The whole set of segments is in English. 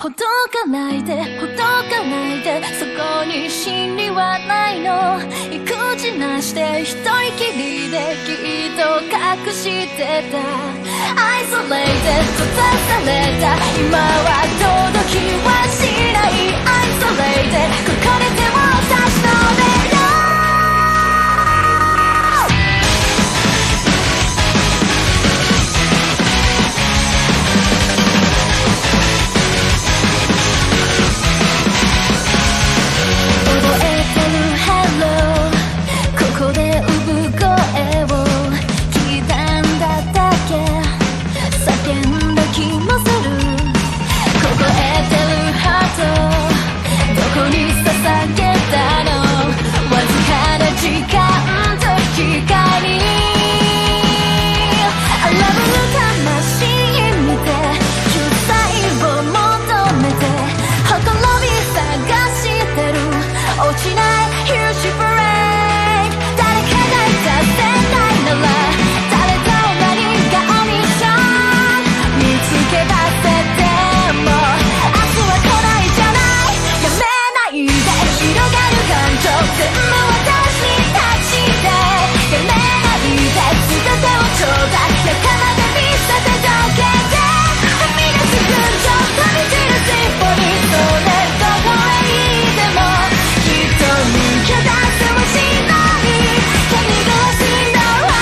ほどかないでほどかないで、そこに真理はないの。育児なして一人きりできっと隠してた。愛されて閉ざされた今は届きはしない。愛されてここで手を差し伸べる。ここで産声を聞いたんだだけ叫んだ気もする。凍えてるハートどこに捧げたの。わずかな時間と引き換えに荒ぶる魂見て救済を求めてほころび探してる。落ちない Here she forever。全部私たちでやめないで全てをちょうだい。仲間で見せて届けてはみ出す群青飛び散るシンフォニー。それどこへ行ってもきっと抜け出せもしない君が欲しいんだわ。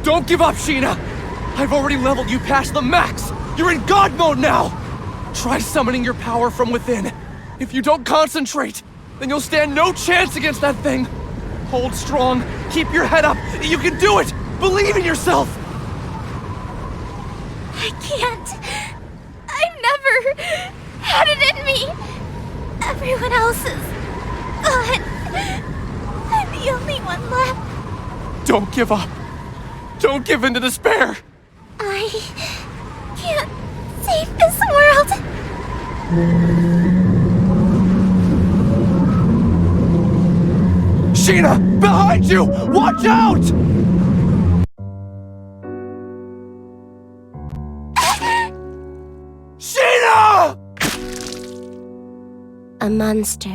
Don't give up, Sheena! I've already leveled you past the max! You're in God mode now! Try summoning your power from within. If you don't concentrate, then you'll stand no chance against that thing. Hold strong, keep your head up, you can do it! Believe in yourself! I can't. I've never had it in me. Everyone else is gone. I'm the only one left. Don't give up. Don't give in to despair! I can't save this world. Sheena! Behind you! Watch out! Sheena! A monster,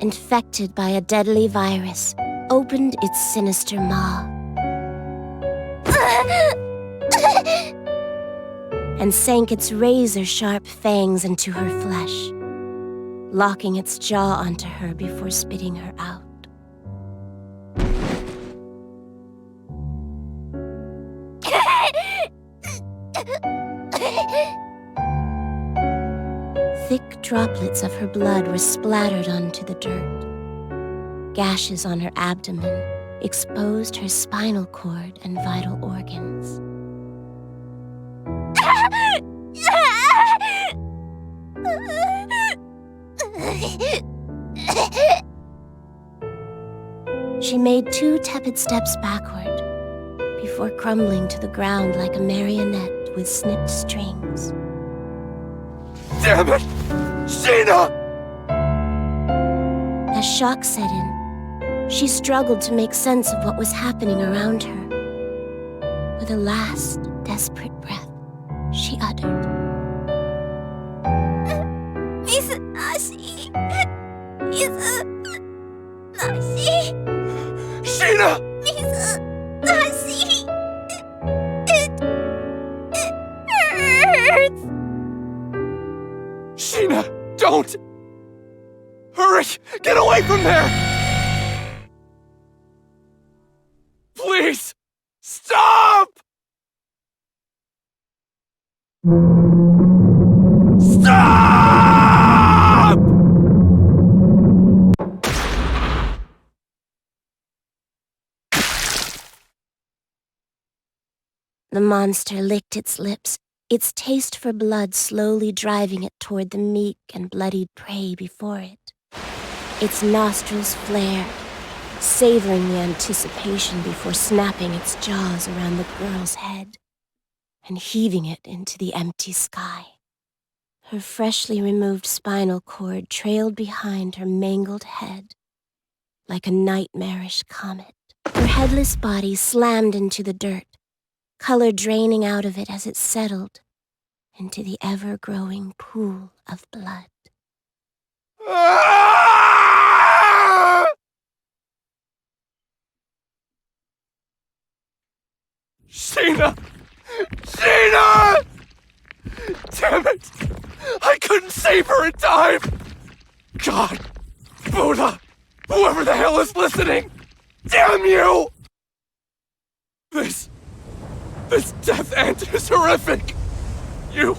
infected by a deadly virus, opened its sinister maw and sank its razor-sharp fangs into her flesh, locking its jaw onto her before spitting her out. Thick droplets of her blood were splattered onto the dirt. Gashes on her abdomen exposed her spinal cord and vital organs. She made 2 tepid steps backward before crumbling to the ground like a marionette with snipped strings. Damn it! Sheena! As shock set in, she struggled to make sense of what was happening around her. With a last, desperate breath, she uttered, Sheena! Sheena, don't! Hurry! Get away from there! Please! Stop! Stop! The monster licked its lips, its taste for blood slowly driving it toward the meek and bloodied prey before it. Its nostrils flared, savoring the anticipation before snapping its jaws around the girl's head and heaving it into the empty sky. Her freshly removed spinal cord trailed behind her mangled head like a nightmarish comet. Her headless body slammed into the dirt, color draining out of it as it settled into the ever-growing pool of blood. Sheena! Sheena! Damn it! I couldn't save her in time! God! Buddha! Whoever the hell is listening! Damn you! This death ant is horrific! You!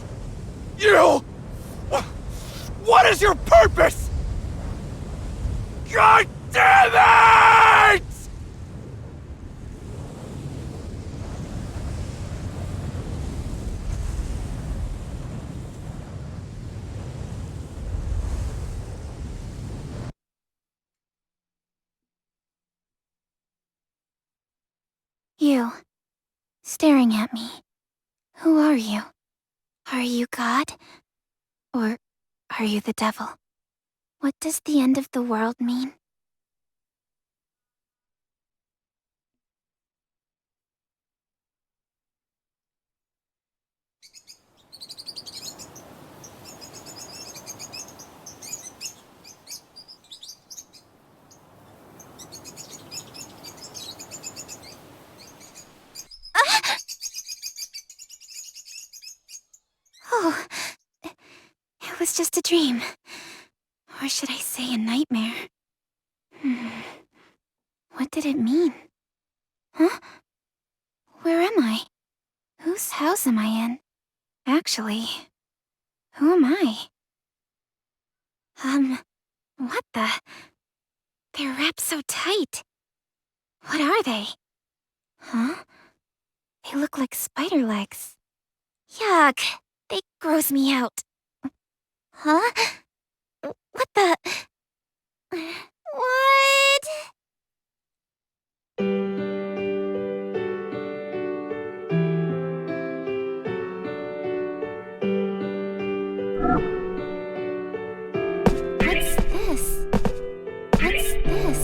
What is your purpose? God damn it! You, staring at me. Who are you? Are you God? Or are you the devil? What does the end of the world mean? Oh, it was just a dream. Or should I say a nightmare? What did it mean? Huh? Where am I? Whose house am I in? Actually, who am I? What the? They're wrapped so tight. What are they? Huh? They look like spider legs. Yuck! They gross me out. Huh? What the? What? What's this? What's this?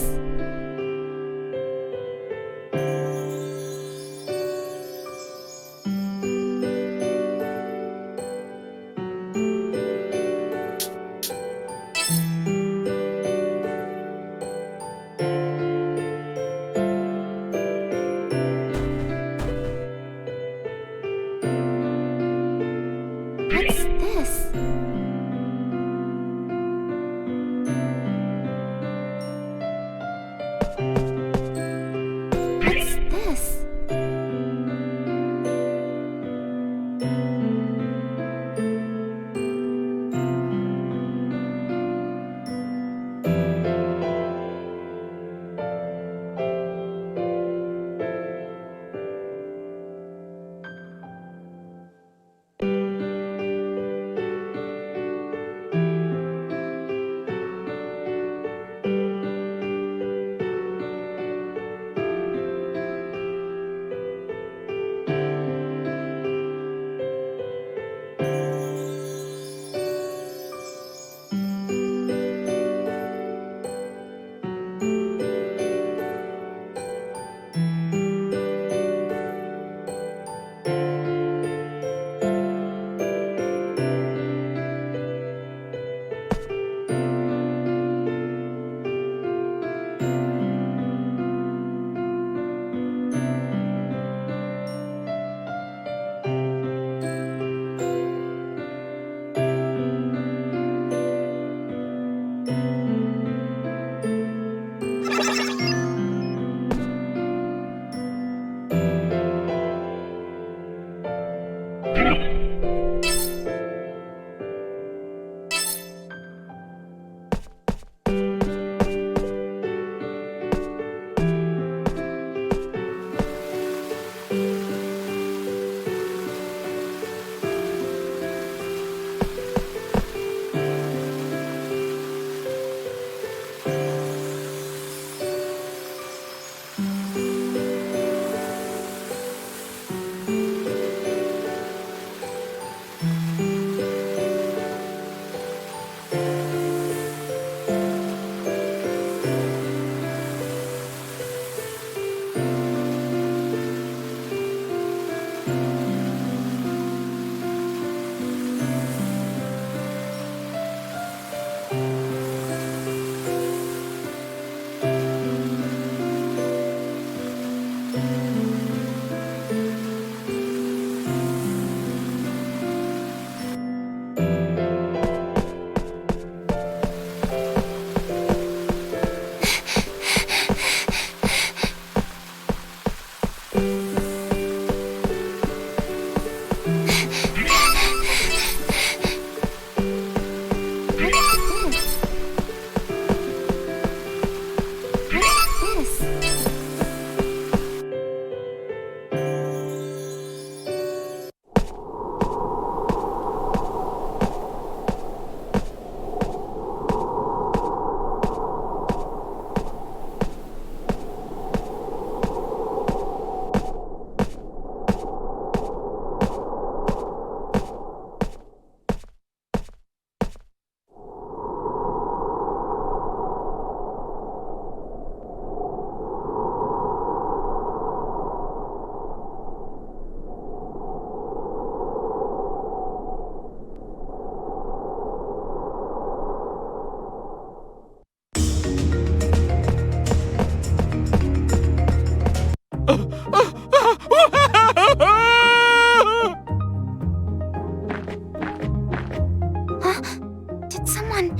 Did someone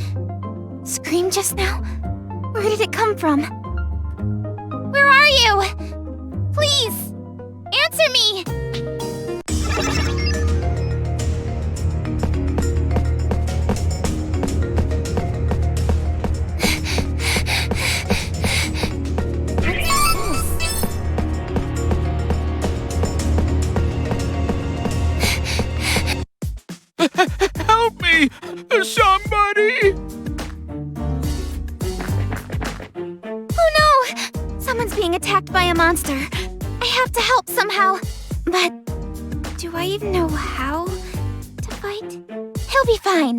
scream just now? Where did it come from? Where are you? Please, answer me! Help me! Somebody! Oh no! Someone's being attacked by a monster. I have to help somehow. But do I even know how to fight? He'll be fine.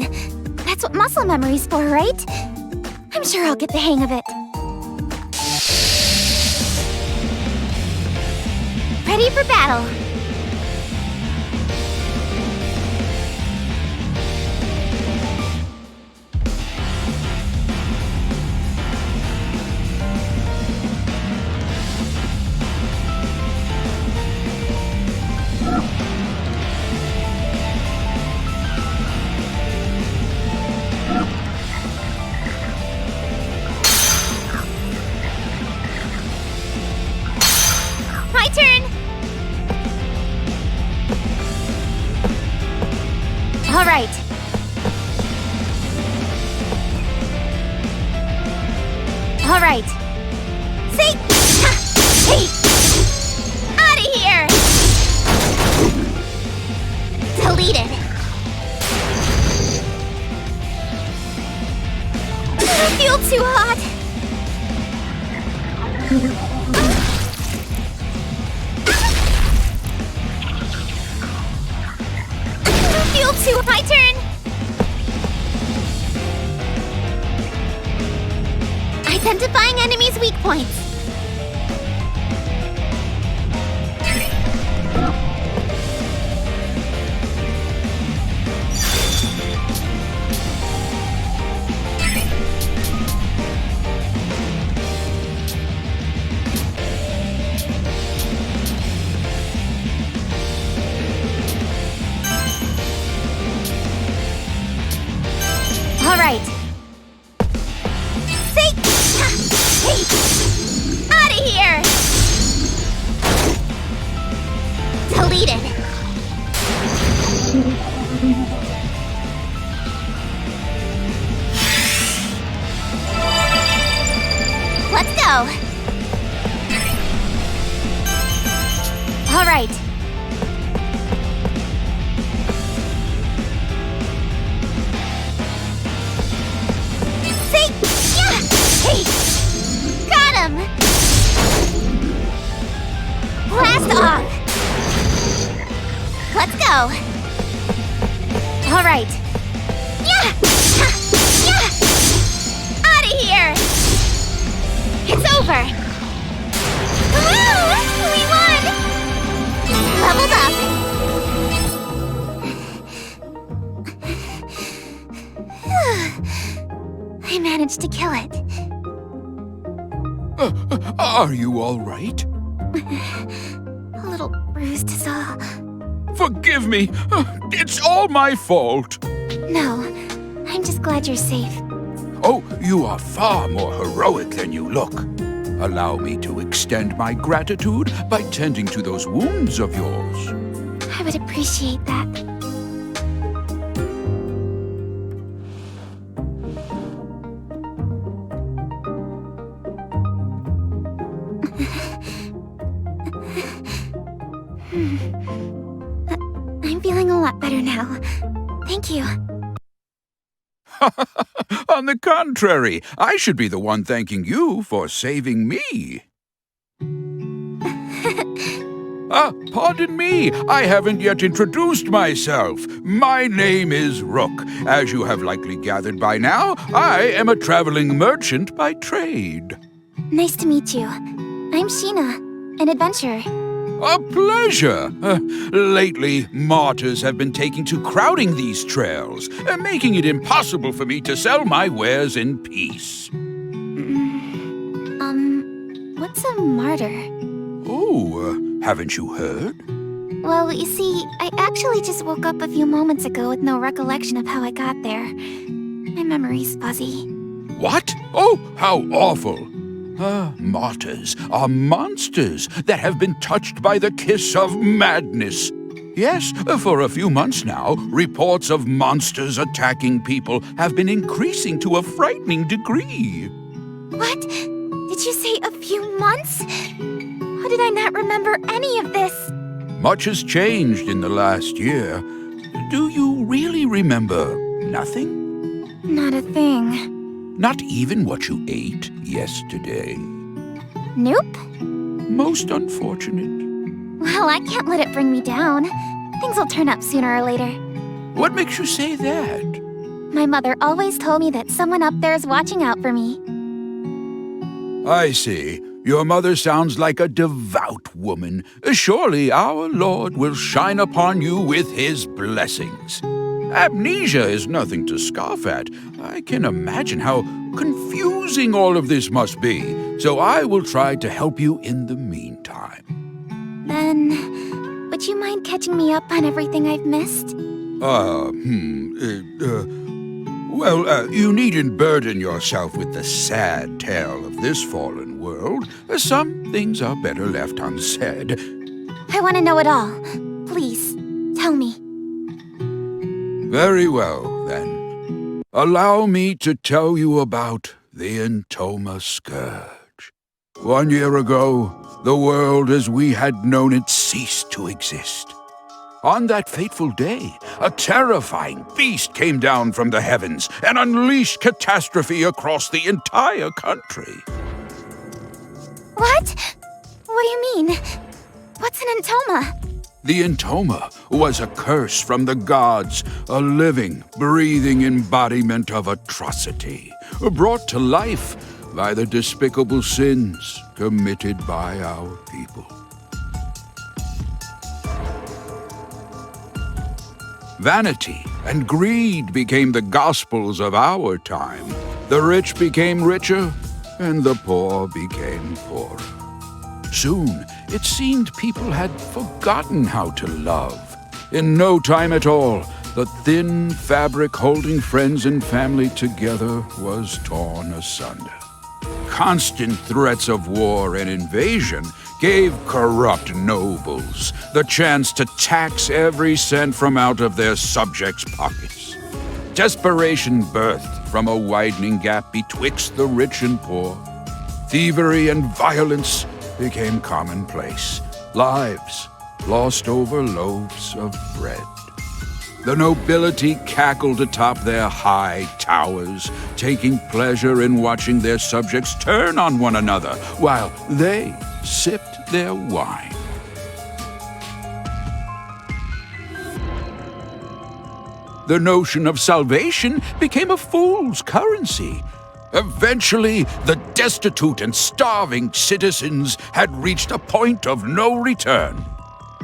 That's what muscle memory's for, right? I'm sure I'll get the hang of it. Ready for battle. My turn! All right. All right. Say, hey, out of here! Deleted. I feel too hot. Feel too. My turn. Identifying enemies' weak points. All right. Say, hey, out of here! Deleted. Let's go. All right. Say, yeah, hey, got him. go! Alright. Yeah! Yeah! Out of here! It's over! Woo! We won! Leveled up! I managed to kill it. Are you all right? A little bruised is all. Forgive me. It's all my fault. No, I'm just glad you're safe. Oh, you are far more heroic than you look. Allow me to extend my gratitude by tending to those wounds of yours. I would appreciate that. I'm feeling a lot better now. Thank you. On the contrary, I should be the one thanking you for saving me. Pardon me, I haven't yet introduced myself. My name is Rook. As you have likely gathered by now, I am a traveling merchant by trade. Nice to meet you. I'm Sheena, an adventurer. A pleasure. Lately, martyrs have been taking to crowding these trails, making it impossible for me to sell my wares in peace. What's a martyr? Oh, haven't you heard? Well, you see, I actually just woke up a few moments ago with no recollection of how I got there. My memory's fuzzy. What? Oh, how awful. Martyrs are monsters that have been touched by the kiss of madness. Yes, for a few months now, reports of monsters attacking people have been increasing to a frightening degree. What? Did you say a few months? How did I not remember any of this? Much has changed in the last year. Do you really remember nothing? Not a thing. Not even what you ate yesterday? Nope. Most unfortunate. Well, I can't let it bring me down. Things will turn up sooner or later. What makes you say that? My mother always told me that someone up there is watching out for me. I see. Your mother sounds like a devout woman. Surely our Lord will shine upon you with his blessings. Amnesia is nothing to scoff at. I can imagine how confusing all of this must be, so I will try to help you in the meantime. Then, would you mind catching me up on everything I've missed? Well, you needn't burden yourself with the sad tale of this fallen world. Some things are better left unsaid. I want to know it all. Please, tell me. Very well, then. Allow me to tell you about the Entoma Scourge. 1 year ago, the world as we had known it ceased to exist. On that fateful day, a terrifying beast came down from the heavens and unleashed catastrophe across the entire country. What? What do you mean? What's an Entoma? The Entoma was a curse from the gods, a living, breathing embodiment of atrocity, brought to life by the despicable sins committed by our people. Vanity and greed became the gospels of our time. The rich became richer, and the poor became poorer. Soon, it seemed people had forgotten how to love. In no time at all, the thin fabric holding friends and family together was torn asunder. Constant threats of war and invasion gave corrupt nobles the chance to tax every cent from out of their subjects' pockets. Desperation birthed from a widening gap betwixt the rich and poor. Thievery and violence became commonplace. Lives lost over loaves of bread. The nobility cackled atop their high towers, taking pleasure in watching their subjects turn on one another while they sipped their wine. The notion of salvation became a fool's currency. Eventually, the destitute and starving citizens had reached a point of no return.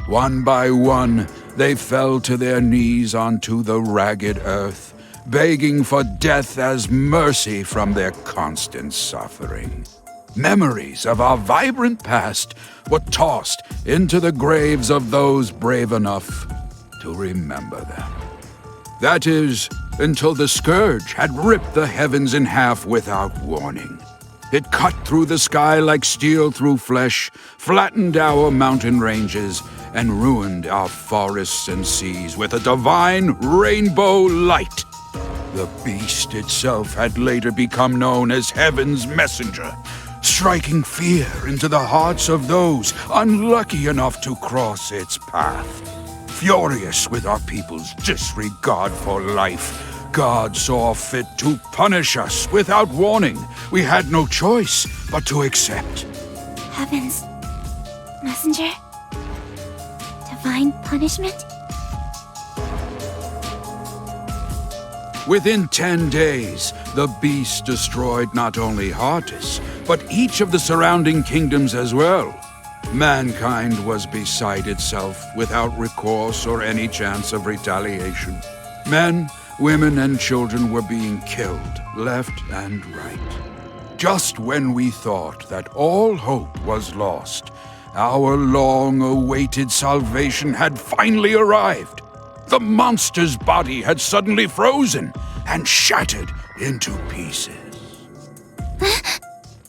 One by one, they fell to their knees onto the ragged earth, begging for death as mercy from their constant suffering. Memories of our vibrant past were tossed into the graves of those brave enough to remember them. That is, until the scourge had ripped the heavens in half without warning. It cut through the sky like steel through flesh, flattened our mountain ranges, and ruined our forests and seas with a divine rainbow light. The beast itself had later become known as Heaven's Messenger, striking fear into the hearts of those unlucky enough to cross its path. Furious with our people's disregard for life, God saw fit to punish us without warning. We had no choice but to accept. Heaven's messenger? Divine punishment? Within 10 days, the beast destroyed not only Hardis, but each of the surrounding kingdoms as well. Mankind was beside itself, without recourse or any chance of retaliation. Men, women, and children were being killed, left and right. Just when we thought that all hope was lost, our long-awaited salvation had finally arrived. The monster's body had suddenly frozen and shattered into pieces.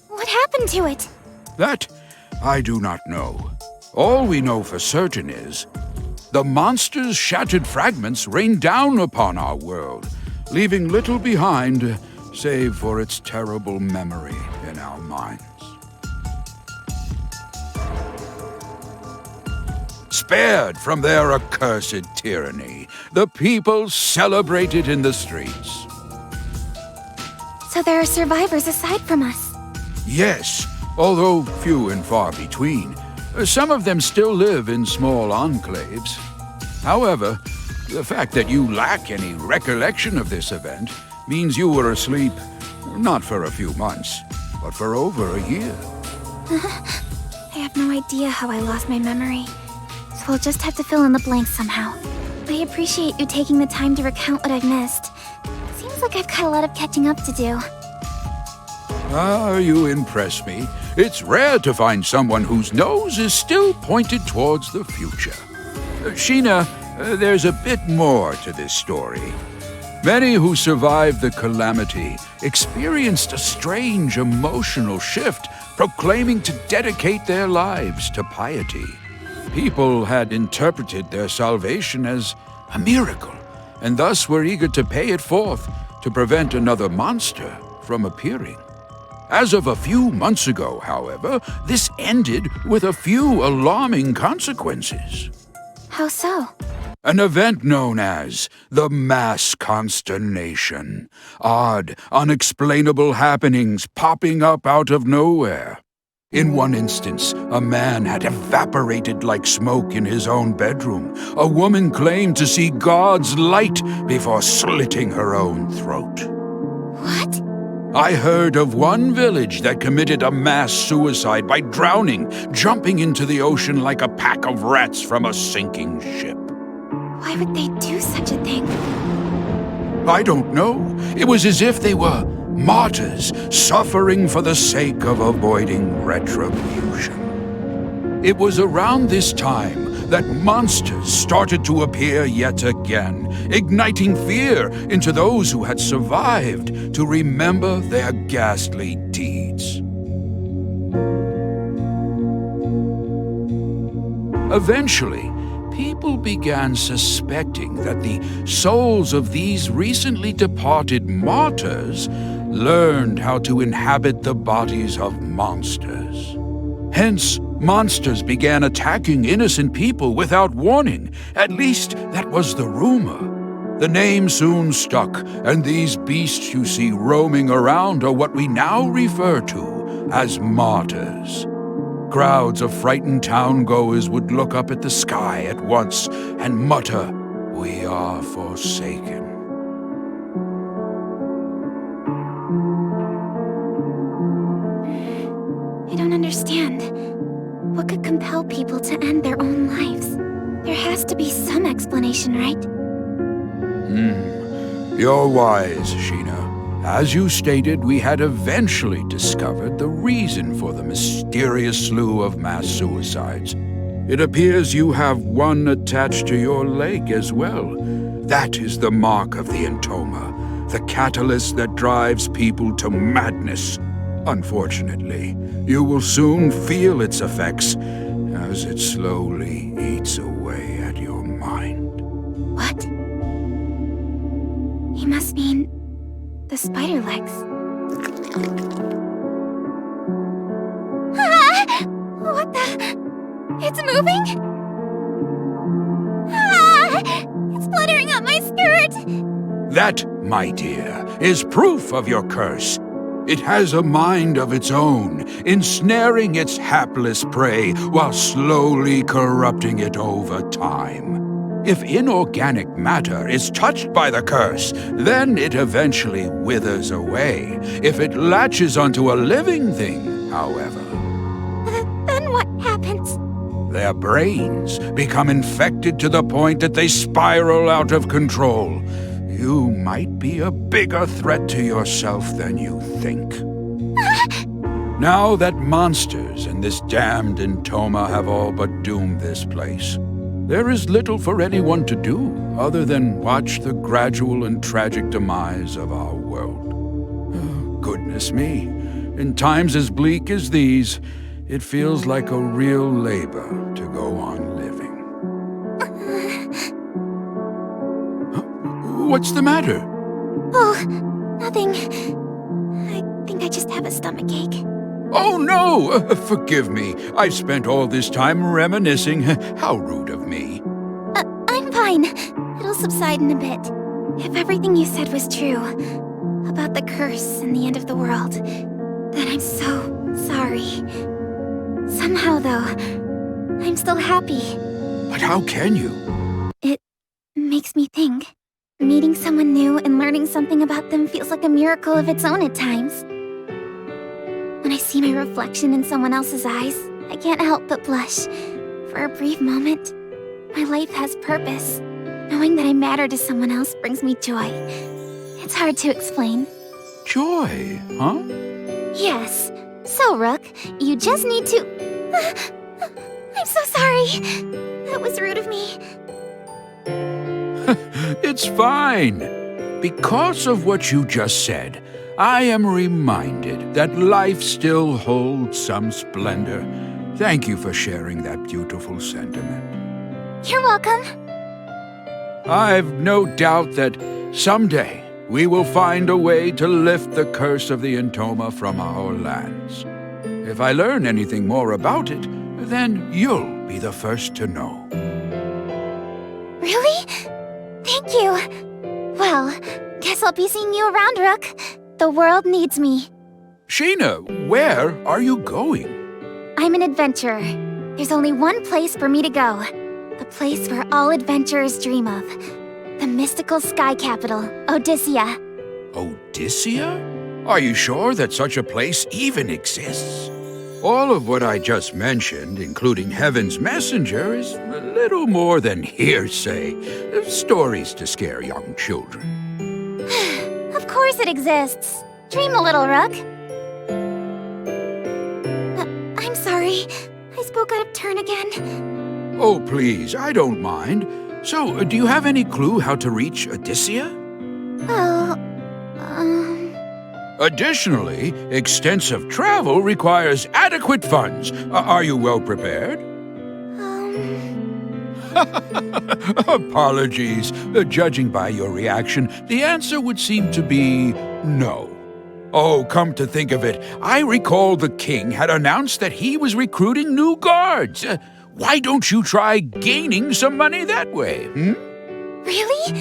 What happened to it? That I do not know. All we know for certain is the monster's shattered fragments rained down upon our world, leaving little behind save for its terrible memory in our minds. Spared from their accursed tyranny, the people celebrated in the streets. So there are survivors aside from us? Yes, although few and far between. Some of them still live in small enclaves. However, the fact that you lack any recollection of this event means you were asleep, not for a few months, but for over a year. I have no idea how I lost my memory, so I'll just have to fill in the blanks somehow. I appreciate you taking the time to recount what I've missed. Seems like I've got a lot of catching up to do. Ah, you impress me. It's rare to find someone whose nose is still pointed towards the future. Sheena, there's a bit more to this story. Many who survived the calamity experienced a strange emotional shift, proclaiming to dedicate their lives to piety. People had interpreted their salvation as a miracle, and thus were eager to pay it forth to prevent another monster from appearing. As of a few months ago, however, this ended with a few alarming consequences. How so? An event known as the Mass Consternation. Odd, unexplainable happenings popping up out of nowhere. In one instance, a man had evaporated like smoke in his own bedroom. A woman claimed to see God's light before slitting her own throat. What? I heard of one village that committed a mass suicide by drowning, jumping into the ocean like a pack of rats from a sinking ship. Why would they do such a thing? I don't know. It was as if they were martyrs suffering for the sake of avoiding retribution. It was around this time that monsters started to appear yet again, igniting fear into those who had survived to remember their ghastly deeds. Eventually, people began suspecting that the souls of these recently departed martyrs learned how to inhabit the bodies of monsters. Hence, monsters began attacking innocent people without warning. At least, that was the rumor. The name soon stuck, and these beasts you see roaming around are what we now refer to as martyrs. Crowds of frightened town-goers would look up at the sky at once and mutter, we are forsaken. I don't understand. What could compel people to end their own lives? There has to be some explanation, right? You're wise, Sheena. As you stated, we had eventually discovered the reason for the mysterious slew of mass suicides. It appears you have one attached to your leg as well. That is the mark of the Entoma, the catalyst that drives people to madness. Unfortunately, you will soon feel its effects as it slowly eats away at your mind. What? He must mean the spider legs. Ah! What the? It's moving? Ah! It's fluttering up my skirt! That, my dear, is proof of your curse. It has a mind of its own, ensnaring its hapless prey while slowly corrupting it over time. If inorganic matter is touched by the curse, then it eventually withers away. If it latches onto a living thing, however, Then what happens? their brains become infected to the point that they spiral out of control. You might be a bigger threat to yourself than you think. Now that monsters and this damned Entoma have all but doomed this place, there is little for anyone to do other than watch the gradual and tragic demise of our world. Oh, goodness me, in times as bleak as these, it feels like a real labor to go on living. What's the matter? Oh, nothing. I think I just have a stomachache. Oh no! Forgive me. I've spent all this time reminiscing. How rude of me. I'm fine. It'll subside in a bit. If everything you said was true, about the curse and the end of the world, then I'm so sorry. Somehow, though, I'm still happy. But how can you? It makes me think. Meeting someone new and learning something about them feels like a miracle of its own at times. When I see my reflection in someone else's eyes, I can't help but blush. For a brief moment, my life has purpose. Knowing that I matter to someone else brings me joy. It's hard to explain. Joy, huh? Yes. So, Rook, you just need to... I'm so sorry. That was rude of me. It's fine. Because of what you just said, I am reminded that life still holds some splendor. Thank you for sharing that beautiful sentiment. You're welcome. I've no doubt that someday we will find a way to lift the curse of the Entoma from our lands. If I learn anything more about it, then you'll be the first to know. Really? Thank you. Well, guess I'll be seeing you around, Rook. The world needs me. Sheena, where are you going? I'm an adventurer. There's only one place for me to go. The place where all adventurers dream of. The mystical sky capital, Odyssea. Odyssea? Are you sure that such a place even exists? All of what I just mentioned, including Heaven's Messenger, is a little more than hearsay. Stories to scare young children. Of course it exists. Dream a little, Rook. I'm sorry. I spoke out of turn again. Oh, please, I don't mind. So, do you have any clue how to reach Odyssea? Well, Additionally, extensive travel requires adequate funds. Are you well prepared? Apologies. Judging by your reaction, the answer would seem to be no. Oh, come to think of it, I recall the king had announced that he was recruiting new guards. Why don't you try gaining some money that way, Really?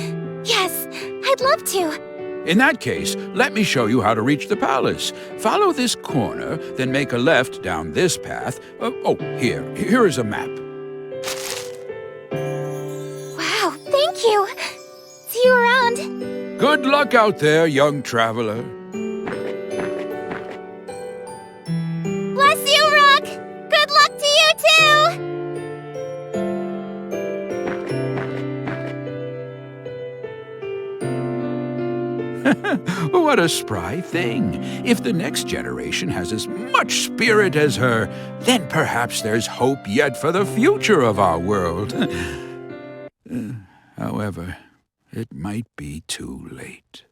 Yes, I'd love to. In that case, let me show you how to reach the palace. Follow this corner, then make a left down this path. Here is a map. Wow, thank Thank you. See you around. Good luck out there, young traveler. Bless you, Rock! Good luck to you, too! What a spry thing. If the next generation has as much spirit as her, then perhaps there's hope yet for the future of our world. However, it might be too late.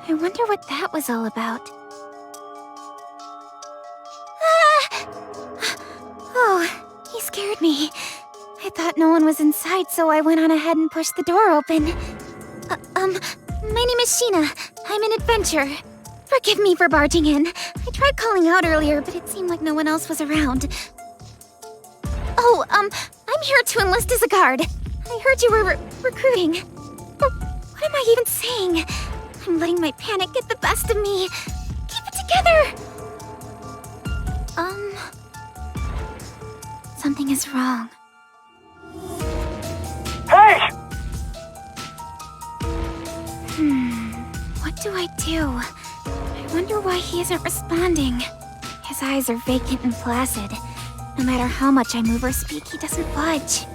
I wonder what that was all about. Ah! Oh, he scared me. I thought no one was inside, so I went on ahead and pushed the door open. My name is Sheena. I'm an adventurer. Forgive me for barging in. I tried calling out earlier, but it seemed like no one else was around. Oh, I'm here to enlist as a guard. I heard you were recruiting. What am I even saying? I'm letting my panic get the best of me. Keep it together! Something is wrong. Hey! What do I do? I wonder why he isn't responding. His eyes are vacant and placid. No matter how much I move or speak, he doesn't budge.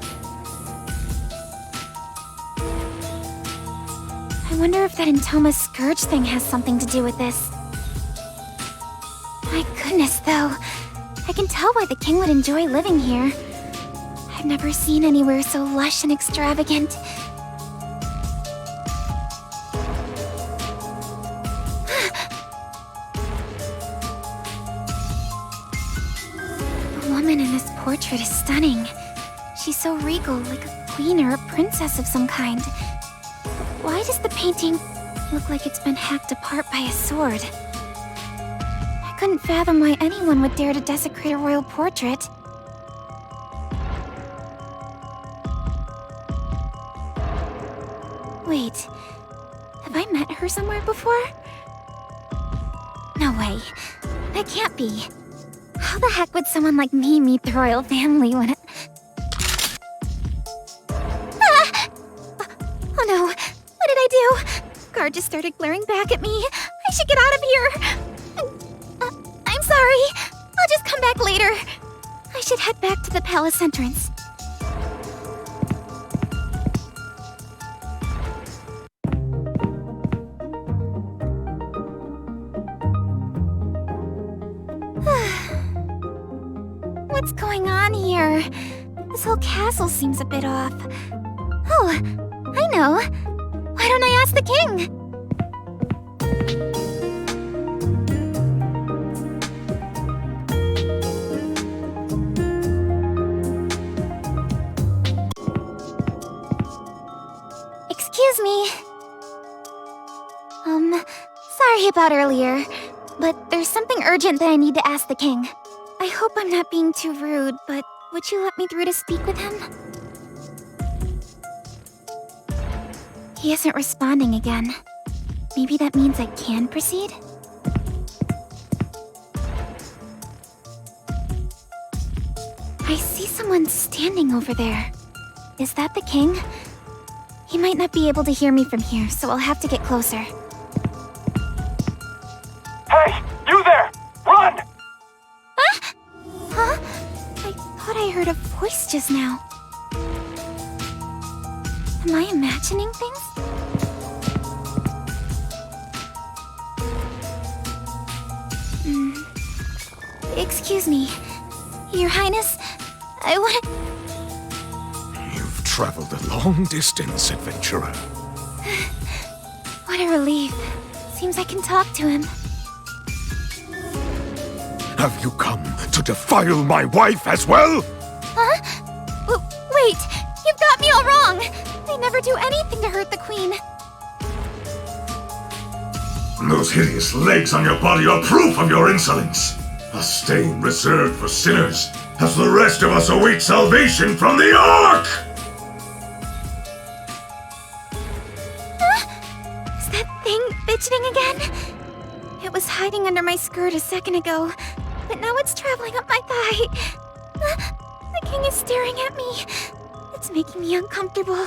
I wonder if that Entoma's scourge thing has something to do with this. My goodness, though. I can tell why the king would enjoy living here. I've never seen anywhere so lush and extravagant. The woman in this portrait is stunning. She's so regal, like a queen or a princess of some kind. Why does the painting look like it's been hacked apart by a sword? I couldn't fathom why anyone would dare to desecrate a royal portrait. Wait, have I met her somewhere before? No way. That can't be. How the heck would someone like me meet the royal family when it... Ah! Oh no, what did I do? Guard just started glaring back at me. I should get out of here. I'm sorry. I'll just come back later. I should head back to the palace entrance. What's going on here? This whole castle seems a bit off. Oh, I know. Why don't I ask the king? Excuse me. Sorry about earlier, but there's something urgent that I need to ask the king. I hope I'm not being too rude, but would you let me through to speak with him? He isn't responding again. Maybe that means I can proceed? I see someone standing over there. Is that the king? He might not be able to hear me from here, so I'll have to get closer. Hey! You there! Run! Huh? I thought I heard a voice just now. Am I imagining things? Excuse me. Your Highness, I want to... You've traveled a long distance, adventurer. What a relief. Seems I can talk to him. Have you come to defile my wife as well? Huh? Wait! You've got me all wrong! I never do anything to hurt the Queen. Those hideous legs on your body are proof of your insolence. A stain reserved for sinners, as the rest of us await salvation from the Ark! Is that thing fidgeting again? It was hiding under my skirt a second ago, but now it's traveling up my thigh. The king is staring at me. It's making me uncomfortable.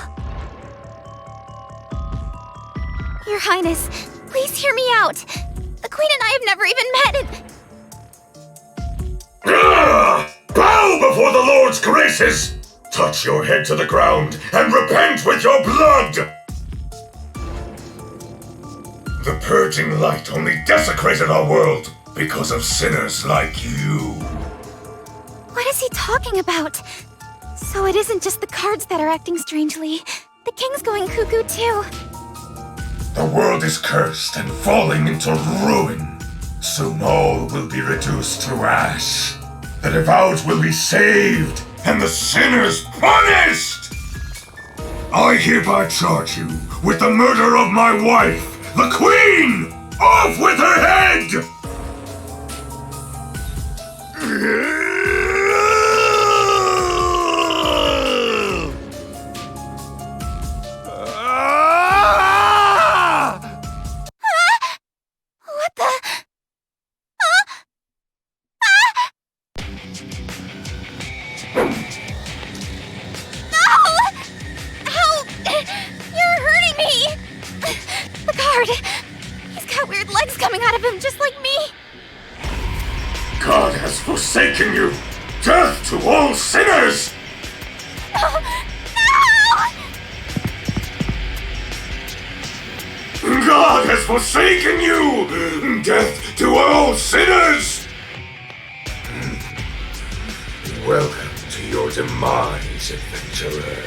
Your Highness, please hear me out. The Queen and I have never even met and... Bow before the Lord's graces! Touch your head to the ground and repent with your blood! The purging light only desecrated our world because of sinners like you. What is he talking about? So it isn't just the cards that are acting strangely. The king's going cuckoo too. The world is cursed and falling into ruin. Soon all will be reduced to ash. The devout will be saved, and the sinners punished! I hereby charge you with the murder of my wife, the Queen! Off with her head! What the... He's got weird legs coming out of him, just like me. God has forsaken you! Death to all sinners! No! God has forsaken you! Death to all sinners! Welcome to your demise, adventurer.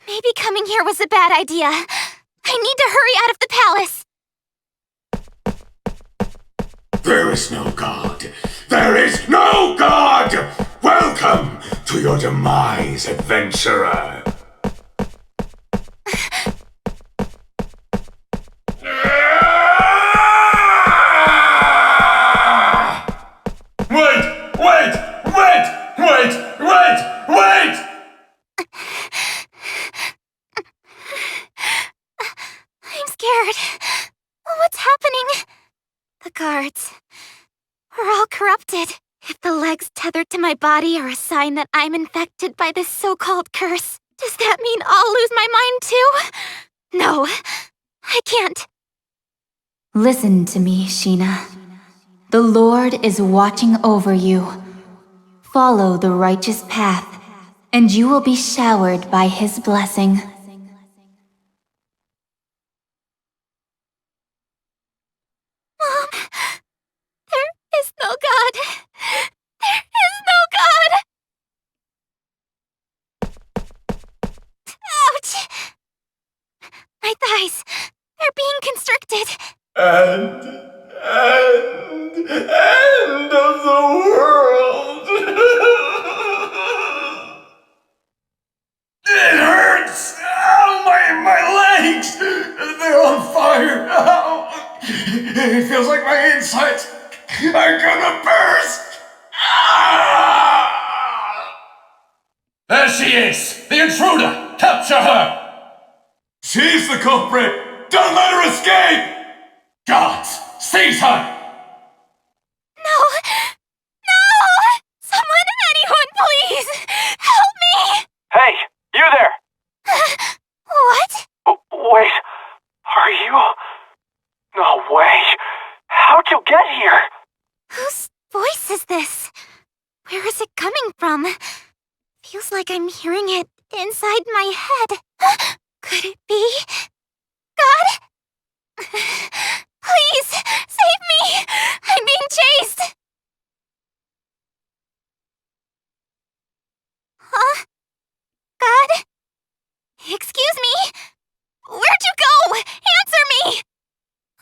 Maybe coming here was a bad idea. I need to hurry out of the palace. There is no God. There is no God! Welcome to your demise, adventurer. Wait! I'm scared. What's happening? The guards. We're all corrupted. If the legs tethered to my body are a sign that I'm infected by this so-called curse, does that mean I'll lose my mind too? No, I can't. Listen to me, Sheena. The Lord is watching over you. Follow the righteous path, and you will be showered by his blessing. Mom, there is no God. There is no God! Ouch! My thighs, they're being constricted. End of the world. It hurts. Ow, my legs. They're on fire. Ow. It feels like my insides are gonna burst. Ah! There she is, the intruder. Capture her. She's the culprit. Don't let her escape. Guards, seize her. No! No! Someone, anyone, please! Help me! Hey, you there! What? Wait, are you? No way. How'd you get here? Whose voice is this? Where is it coming from? Feels like I'm hearing it inside my head. Could it be? God? Please, save me! I'm being chased! Huh? God? Excuse me? Where'd you go? Answer me!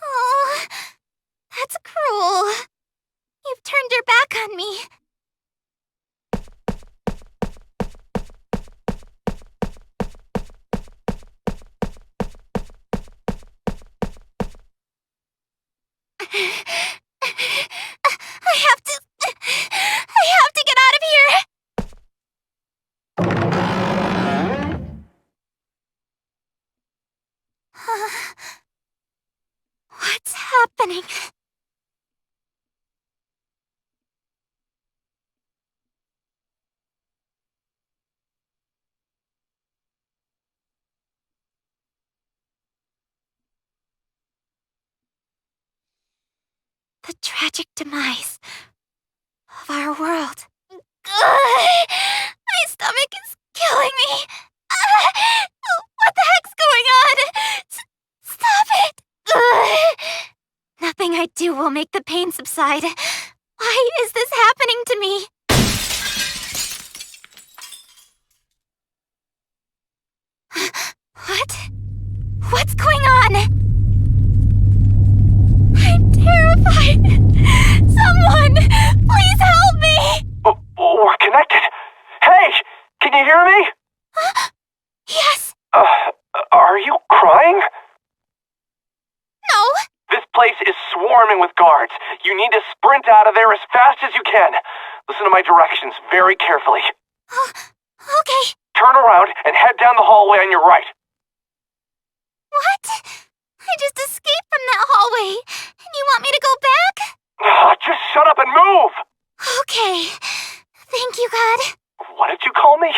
Oh, that's cruel. You've turned your back on me. I have to get out of here! What's happening? The tragic demise of our world. My stomach is killing me. What the heck's going on? Stop it! Nothing I do will make the pain subside. Why is this happening to me? What? What's going on? I'm terrified. Someone, please help me! We're connected. Hey, can you hear me? Yes. Are you crying? No. This place is swarming with guards. You need to sprint out of there as fast as you can. Listen to my directions very carefully. Okay. Turn around and head down the hallway on your right. What? I just escaped from that hallway, and you want me to go back? Just shut up and move! Okay. Thank you, God. What did you call me?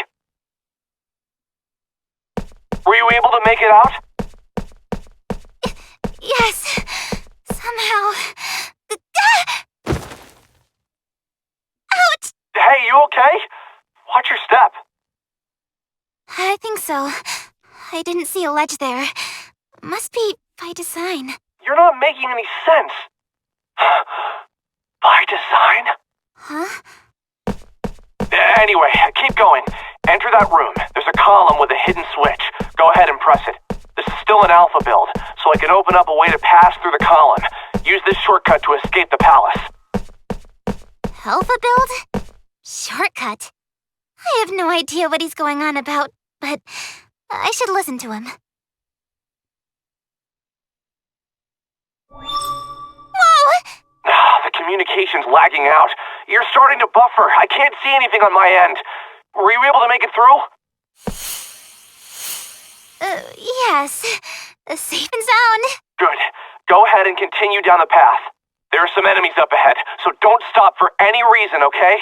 Were you able to make it out? Yes. Somehow. Ouch! Hey, you okay? Watch your step. I think so. I didn't see a ledge there. Must be by design. You're not making any sense. By design? Huh? Anyway, keep going. Enter that room. There's a column with a hidden switch. Go ahead and press it. This is still an alpha build, so I can open up a way to pass through the column. Use this shortcut to escape the palace. Alpha build? Shortcut. I have no idea what he's going on about, but I should listen to him. Whoa! The communication's lagging out. You're starting to buffer. I can't see anything on my end. Were you able to make it through? Yes. Safe and sound. Good. Go ahead and continue down the path. There are some enemies up ahead, so don't stop for any reason, okay?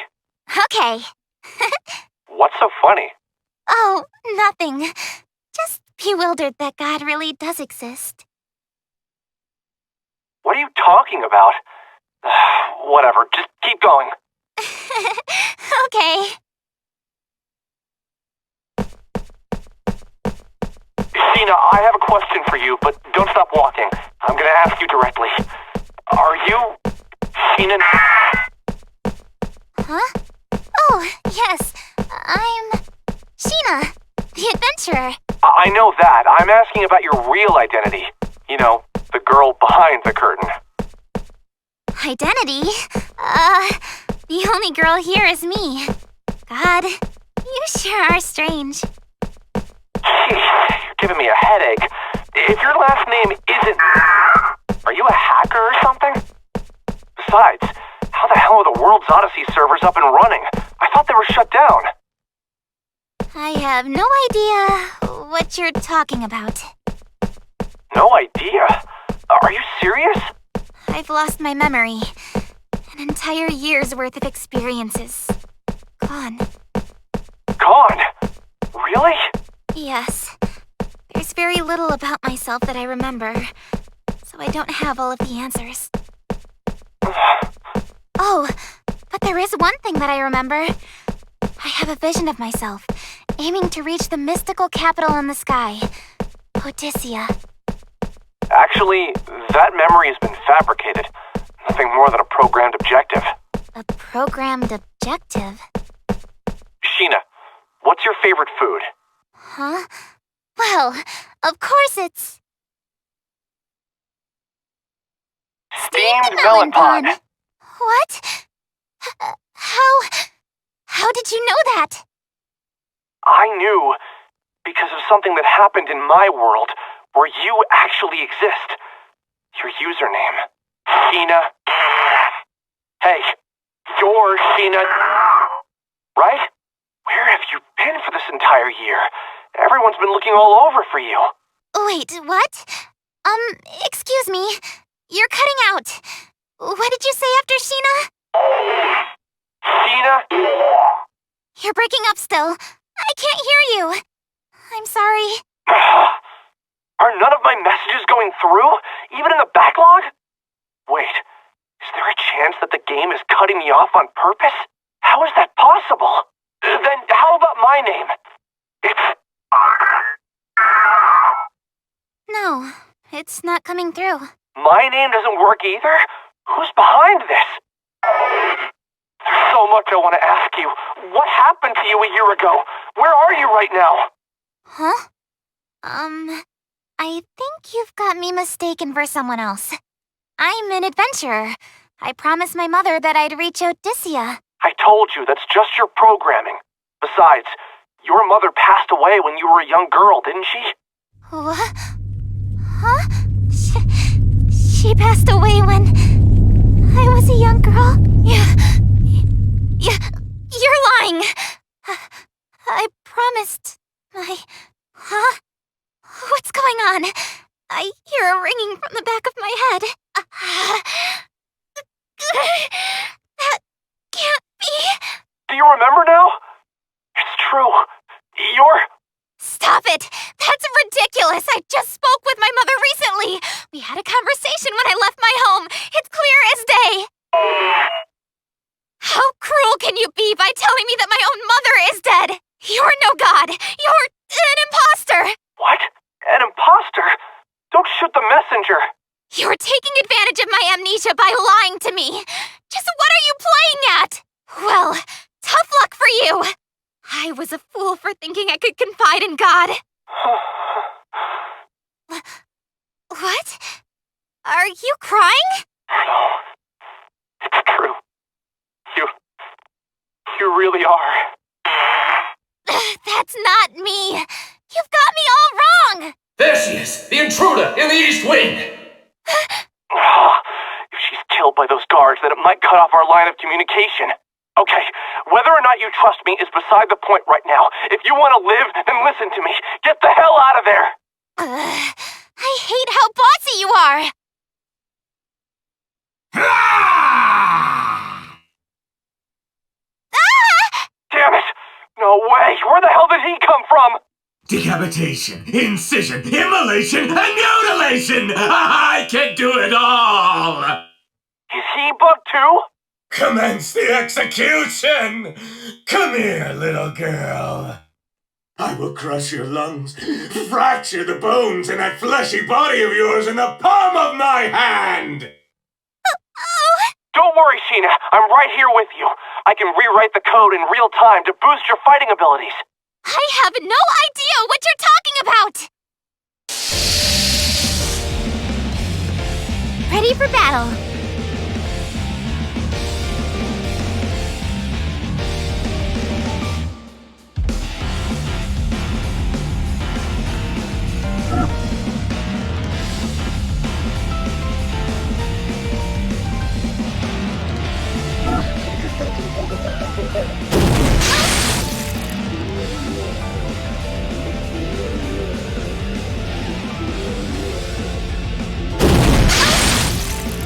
Okay. What's so funny? Oh, nothing. Just bewildered that God really does exist. What are you talking about? Whatever, just keep going. Okay. Sheena, I have a question for you, but don't stop walking. I'm gonna ask you directly. Are you... Sheena? Huh? Oh, yes. I'm... Sheena, the adventurer. I know that. I'm asking about your real identity. You know, the girl behind the curtain. Identity? The only girl here is me. God, you sure are strange. Jeez, you're giving me a headache. If your last name isn't... Are you a hacker or something? Besides, how the hell are the World's Odyssey servers up and running? I thought they were shut down. I have no idea what you're talking about. No idea? Are you serious? I've lost my memory. An entire year's worth of experiences. Gone. Gone? Really? Yes. There's very little about myself that I remember, so I don't have all of the answers. Oh, but there is one thing that I remember. I have a vision of myself, aiming to reach the mystical capital in the sky, Odysseia. Actually, that memory has been fabricated. Nothing more than a programmed objective. A programmed objective? Sheena, what's your favorite food? Huh? Well, of course it's... Steamed melon pod. What? How did you know that? I knew because of something that happened in my world where you actually exist. Your username. Sheena. Hey, you're Sheena. Right? Where have you been for this entire year? Everyone's been looking all over for you. Wait, what? Excuse me. You're cutting out. What did you say after Sheena? Sheena? You're breaking up still. I can't hear you. I'm sorry. Are none of my messages going through? Even in the backlog? Wait, is there a chance that the game is cutting me off on purpose? How is that possible? Then how about my name? It's... No, it's not coming through. My name doesn't work either? Who's behind this? There's so much I want to ask you. What happened to you a year ago? Where are you right now? Huh? I think you've got me mistaken for someone else. I'm an adventurer. I promised my mother that I'd reach Odysseia. I told you, that's just your programming. Besides, your mother passed away when you were a young girl, didn't she? What? Huh? She passed away when I was a young girl? You're lying! I promised my... Huh? What's going on? I hear a ringing from the back of my head. That can't be... Do you remember now? It's true. You're... Stop it! That's ridiculous! I just spoke with my mother recently! We had a conversation when I left my home! It's clear as day! How cruel can you be by telling me that my own mother is dead? You're no god! You're an imposter! What? An imposter? Don't shoot the messenger! You're taking advantage of my amnesia by lying to me! Just what are you playing at? Well, tough luck for you! I was a fool for thinking I could confide in God. What? Are you crying? No. It's true. You really are. That's not me. You've got me all wrong. There she is, the intruder in the East Wing! If she's killed by those guards, then it might cut off our line of communication. Okay, whether or not you trust me is beside the point right now. If you want to live, then listen to me. Get the hell out of there! I hate how bossy you are. Damn it! No way! Where the hell did he come from? Decapitation, incision, immolation, and mutilation! I can do it all! Is he bugged too? Commence the execution! Come here, little girl. I will crush your lungs, fracture the bones in that fleshy body of yours in the palm of my hand! Don't worry, Sheena. I'm right here with you. I can rewrite the code in real time to boost your fighting abilities. I have no idea what you're talking about! Ready for battle.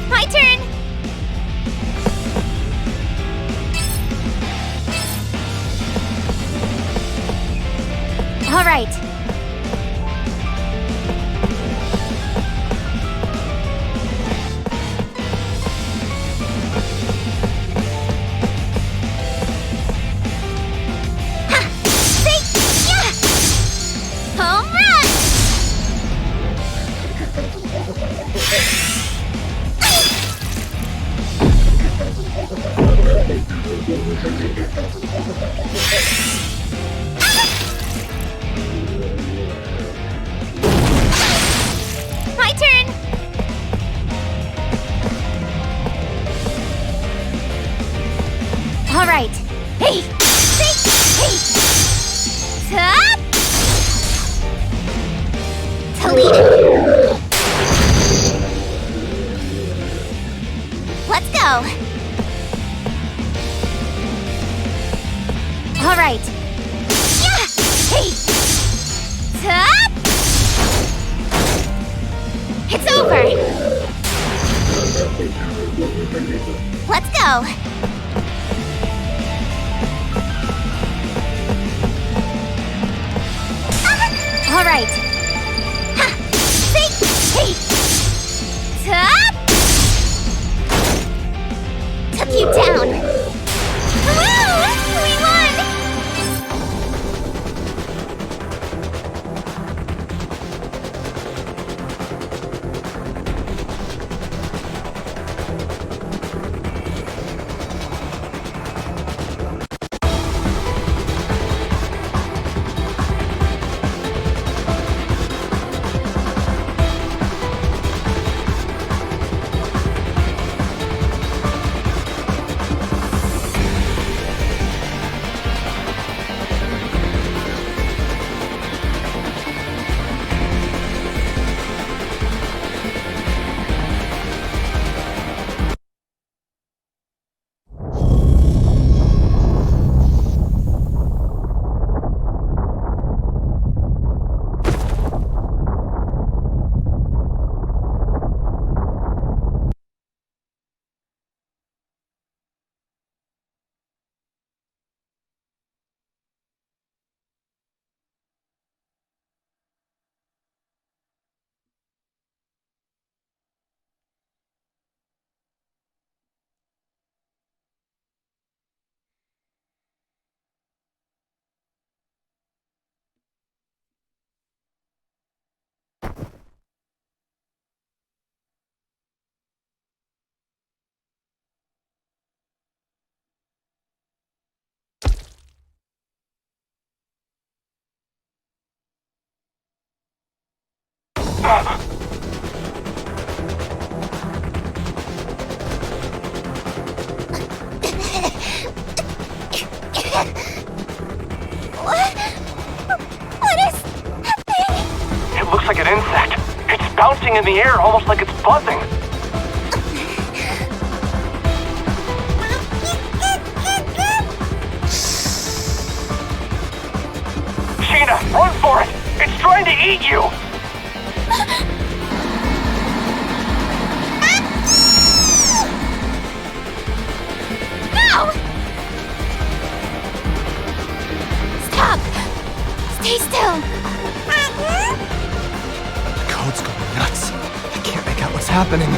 My turn! All right. Ha! See? Yeah! Home run! My turn! All right. Hey! Hey! Top! Toledo! Let's go! All right. Yeah! Hey! Top! It's over! Let's go! All right. Ha! See? Hey! Top! Took you down! Woo! We won! What is happening? It looks like an insect. It's bouncing in the air almost like it's buzzing. Sheena, run for it! It's trying to eat you! No! Stop! Stay still! The code's going nuts. I can't make out what's happening.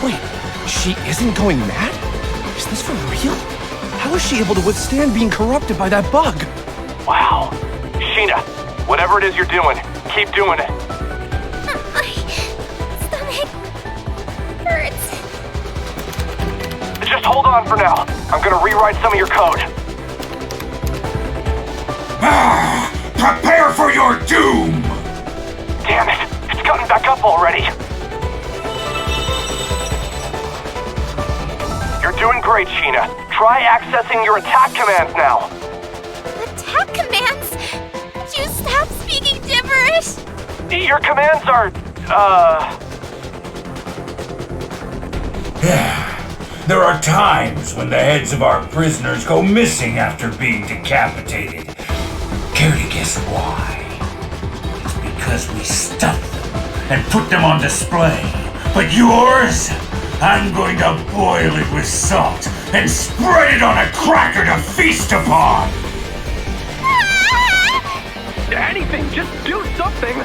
Wait, She isn't going mad? Is this for real? How is she able to withstand being corrupted by that bug? Wow. Sheena, whatever it is you're doing, keep doing it. My stomach hurts. Just hold on for now. I'm gonna rewrite some of your code. Prepare for your doom! Damn it, it's gotten back up already. You're doing great, Sheena. Try accessing your attack commands now. Attack commands? Could you stop speaking gibberish? Your commands are, There are times when the heads of our prisoners go missing after being decapitated. Care to guess why? It's because we stuff them and put them on display. But yours? I'm going to boil it with salt and spread it on a cracker to feast upon! anything, just do something.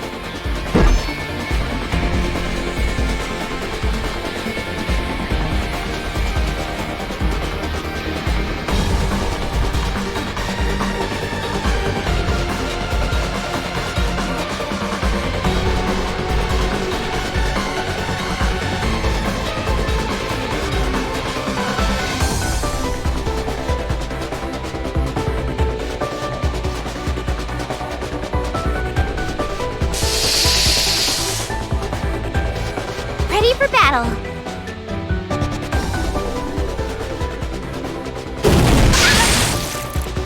Ready for battle.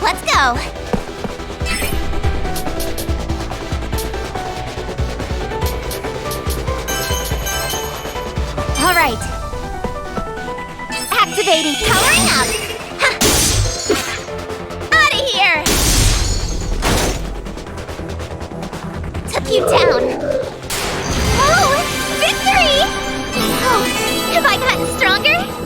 Let's go. All right. Activating, powering up. Out of here. Took you down. Oh, victory! Oh, have I gotten stronger?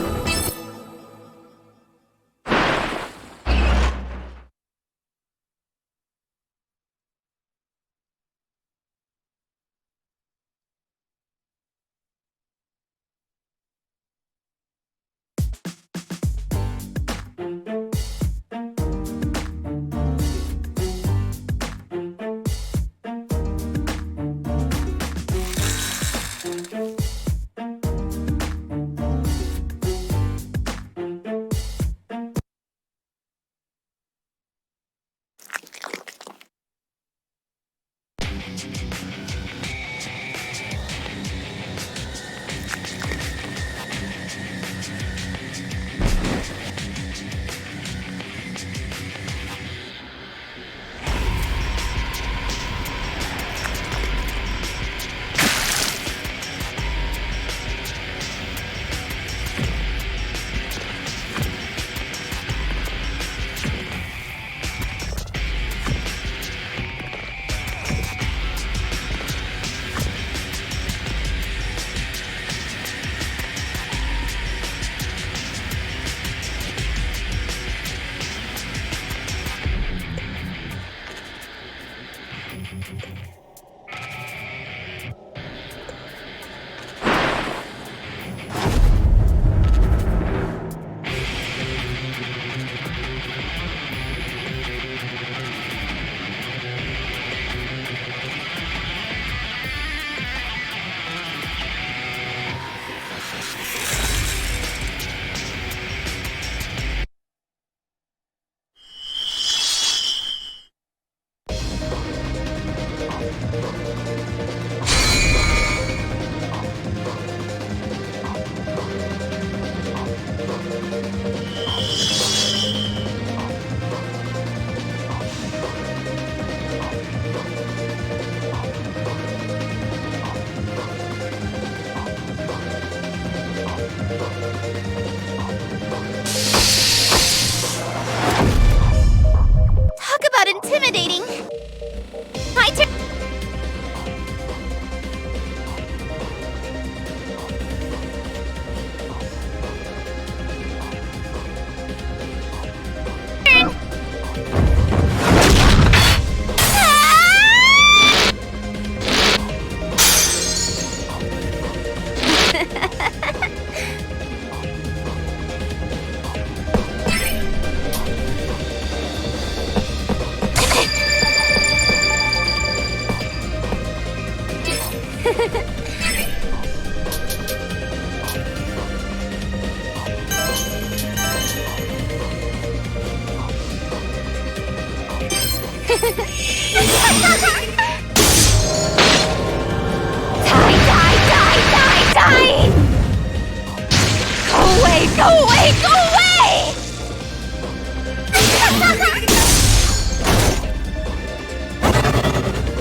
Go away! Go away!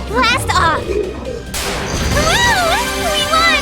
Blast off! Woo! We won!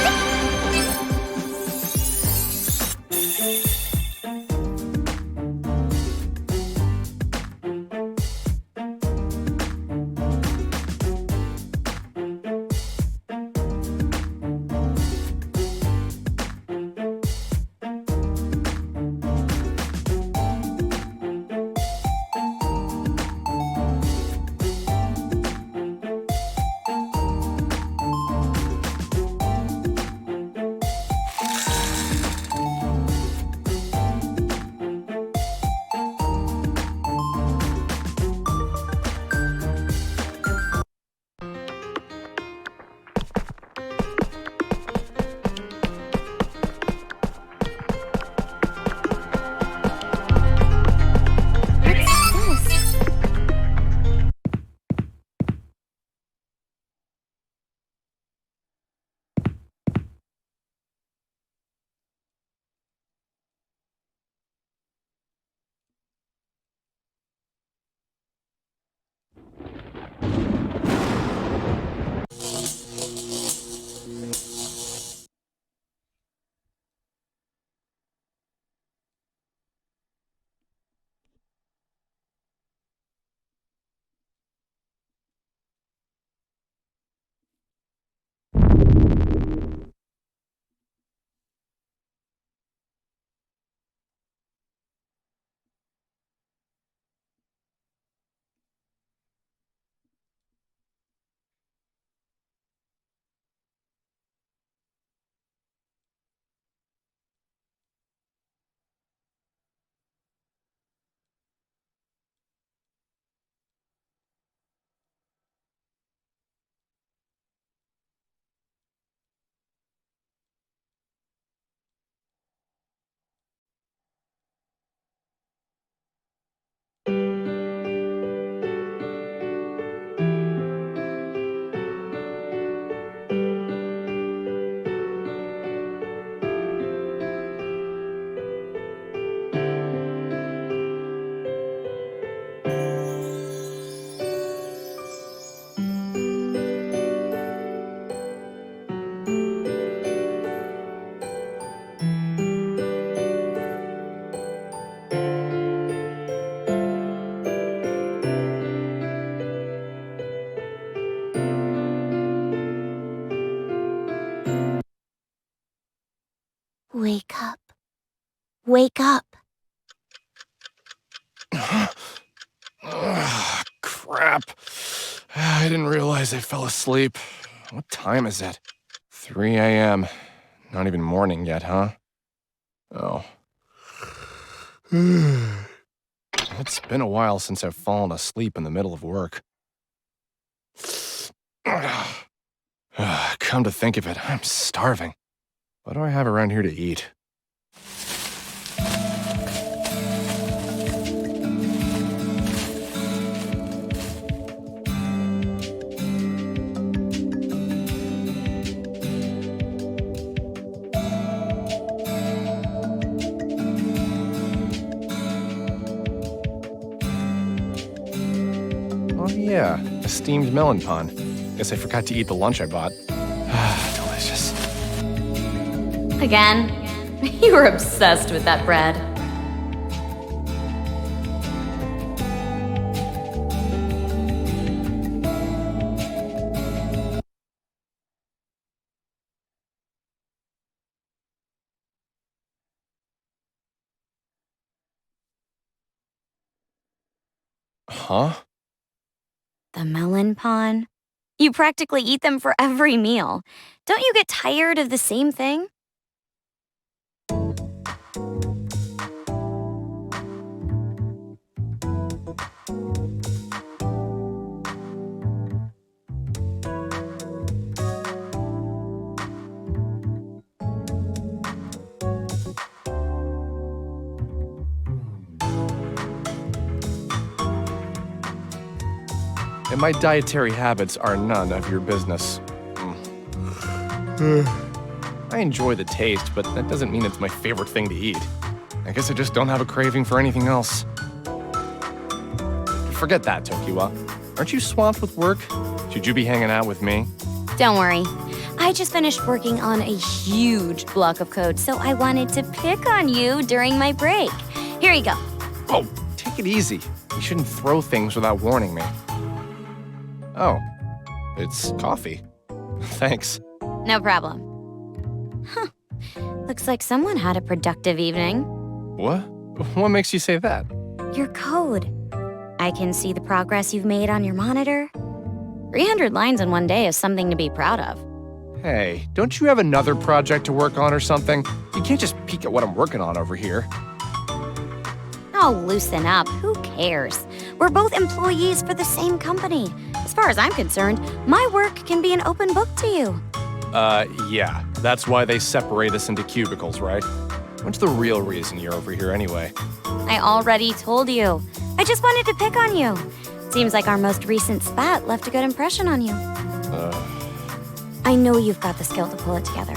Wake up. Wake up. Ugh, crap. I didn't realize I fell asleep. What time is it? 3 a.m. Not even morning yet, huh? Oh. It's been a while since I've fallen asleep in the middle of work. Come to think of it, I'm starving. What do I have around here to eat? Oh yeah, a steamed melon pun. Guess I forgot to eat the lunch I bought. Delicious. Again? You were obsessed with that bread. Huh? The melon pon? You practically eat them for every meal. Don't you get tired of the same thing? And my dietary habits are none of your business. I enjoy the taste, but that doesn't mean it's my favorite thing to eat. I guess I just don't have a craving for anything else. Forget that, Tokiwa. Aren't you swamped with work? Should you be hanging out with me? Don't worry. I just finished working on a huge block of code, so I wanted to pick on you during my break. Here you go. Oh, take it easy. You shouldn't throw things without warning me. Oh, it's coffee. Thanks. No problem. Huh. Looks like someone had a productive evening. What? What makes you say that? Your code. I can see the progress you've made on your monitor. 300 lines in one day is something to be proud of. Hey, don't you have another project to work on or something? You can't just peek at what I'm working on over here. Oh, loosen up. Who cares? We're both employees for the same company. As far as I'm concerned, my work can be an open book to you. Yeah. That's why they separate us into cubicles, right? What's the real reason you're over here anyway? I already told you. I just wanted to pick on you. Seems like our most recent spat left a good impression on you. I know you've got the skill to pull it together,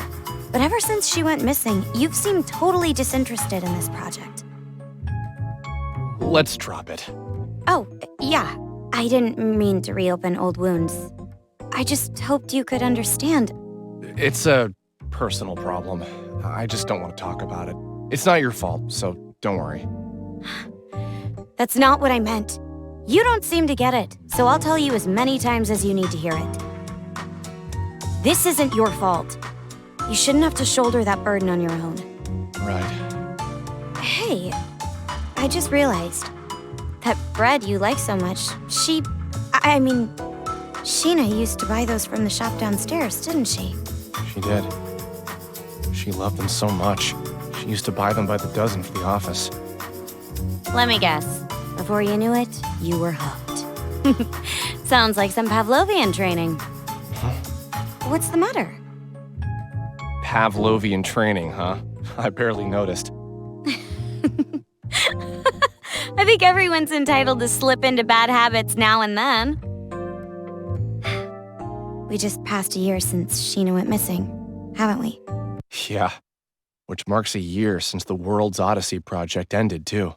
but ever since she went missing, you've seemed totally disinterested in this project. Let's drop it. Oh, yeah. I didn't mean to reopen old wounds. I just hoped you could understand. It's a personal problem. I just don't want to talk about it. It's not your fault, so don't worry. That's not what I meant. You don't seem to get it, so I'll tell you as many times as you need to hear it. This isn't your fault. You shouldn't have to shoulder that burden on your own. Right. Hey, I just realized that bread you like so much, Sheena used to buy those from the shop downstairs, didn't she? She did. She loved them so much. She used to buy them by the dozen for the office. Let me guess. Before you knew it, you were hooked. Sounds like some Pavlovian training. Huh? What's the matter? Pavlovian training, huh? I barely noticed. I think everyone's entitled to slip into bad habits now and then. We just passed a year since Sheena went missing, haven't we? Yeah. Which marks a year since the World's Odyssey project ended, too.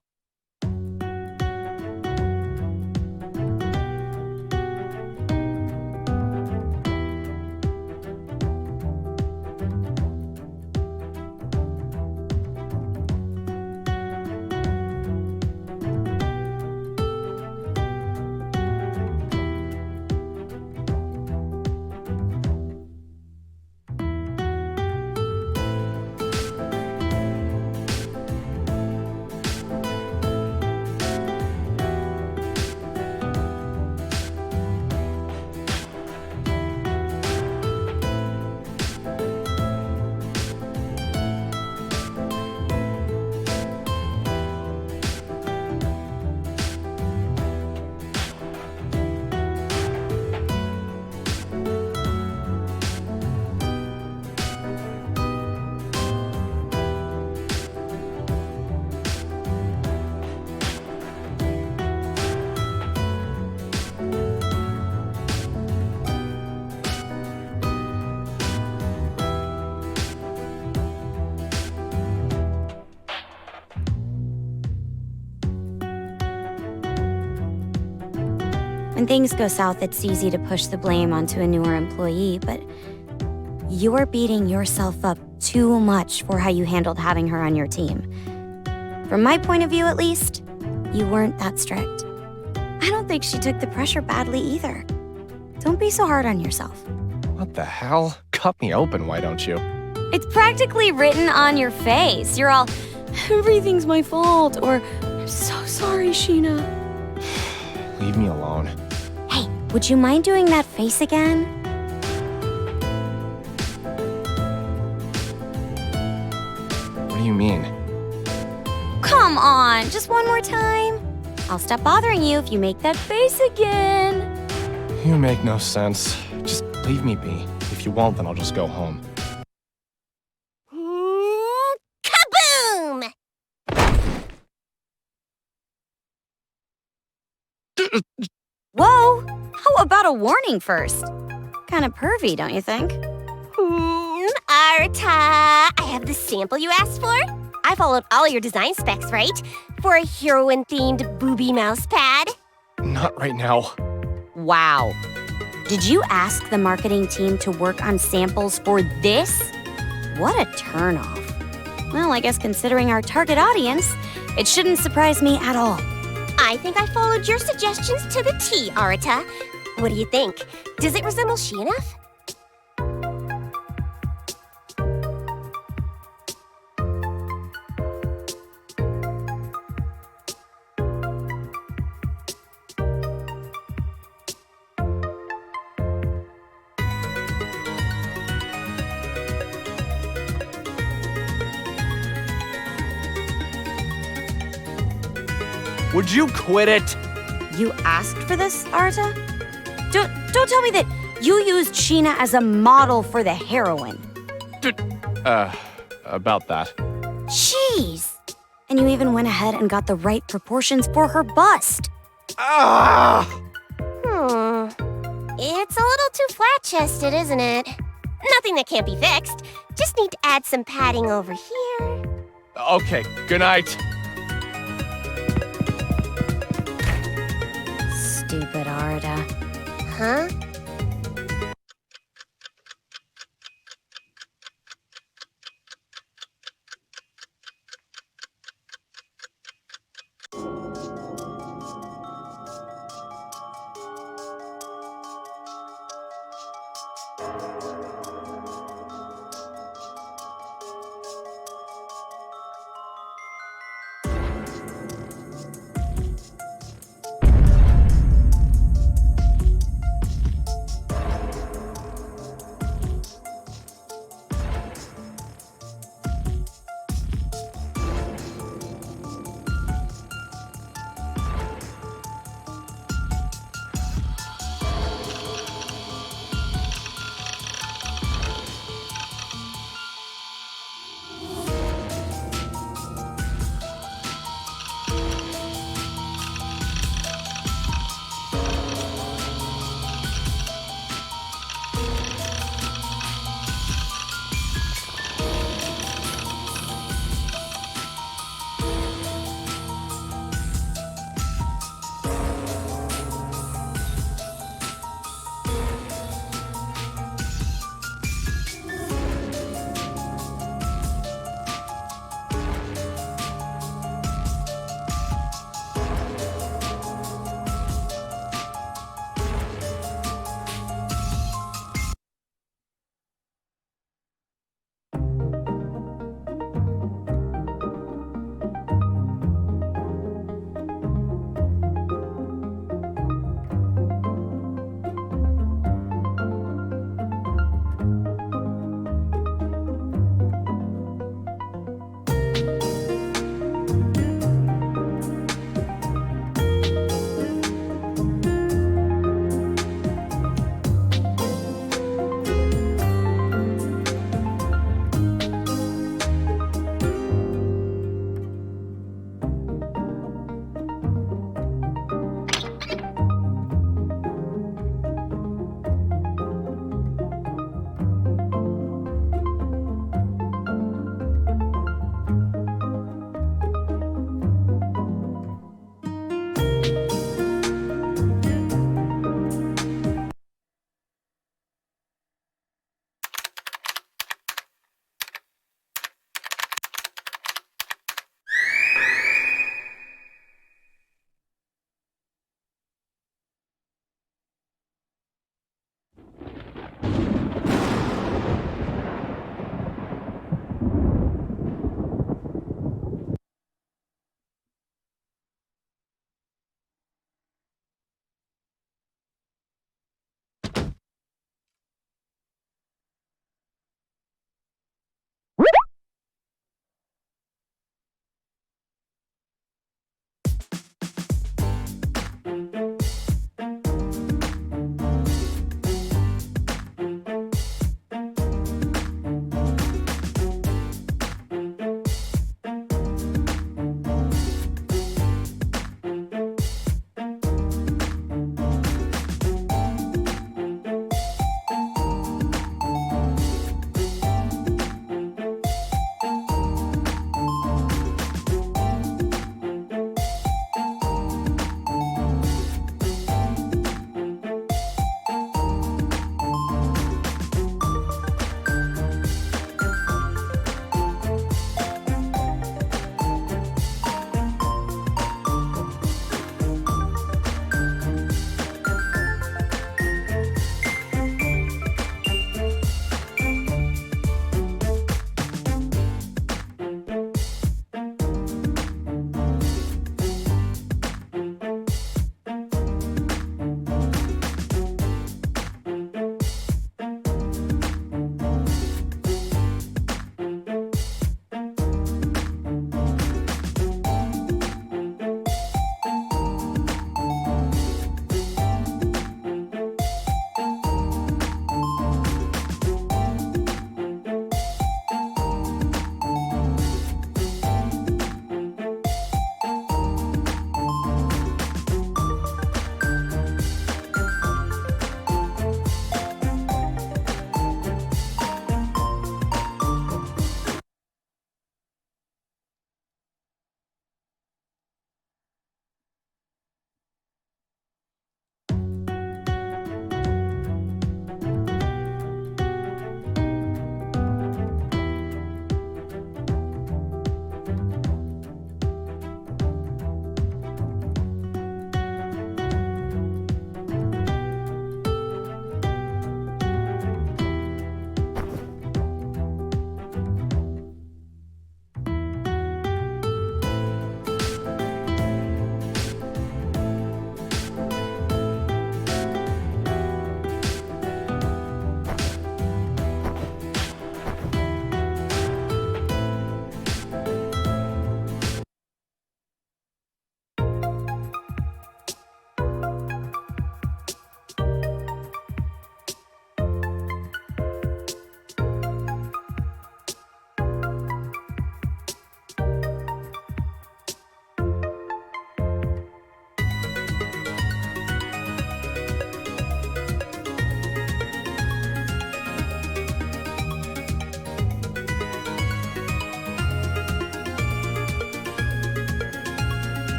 When things go south, it's easy to push the blame onto a newer employee, but you're beating yourself up too much for how you handled having her on your team. From my point of view, at least, you weren't that strict. I don't think she took the pressure badly either. Don't be so hard on yourself. What the hell? Cut me open, why don't you? It's practically written on your face. You're all, everything's my fault, or I'm so sorry, Sheena. Leave me alone. Hey, would you mind doing that face again? What do you mean? Come on, just one more time. I'll stop bothering you if you make that face again. You make no sense. Just leave me be. If you won't, then I'll just go home. Kaboom! Whoa! How about a warning first? Kinda pervy, don't you think? Arta, I have the sample you asked for. I followed all your design specs, right? For a heroine-themed booby mouse pad. Not right now. Wow. Did you ask the marketing team to work on samples for this? What a turnoff. Well, I guess considering our target audience, it shouldn't surprise me at all. I think I followed your suggestions to the T, Arata. What do you think? Does it resemble she enough? Would you quit it? You asked for this, Arta? Don't tell me that you used Sheena as a model for the heroine. About that. Jeez. And you even went ahead and got the right proportions for her bust. Ah! It's a little too flat-chested, isn't it? Nothing that can't be fixed. Just need to add some padding over here. Okay, good night. Stupid Arta. Huh?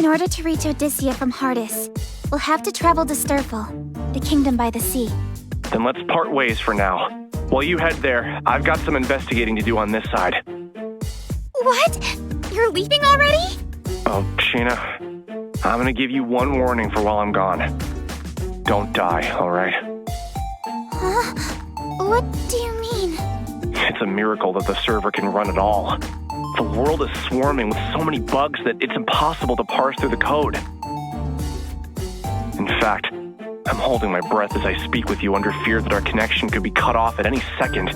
In order to reach Odysseia from Hardis, we'll have to travel to Sturful, the kingdom by the sea. Then let's part ways for now. While you head there, I've got some investigating to do on this side. What? You're leaving already? Oh, Sheena, I'm gonna give you one warning for while I'm gone. Don't die, alright? Huh? What do you mean? It's a miracle that the server can run at all. The world is swarming with so many bugs that it's impossible to parse through the code. In fact, I'm holding my breath as I speak with you under fear that our connection could be cut off at any second.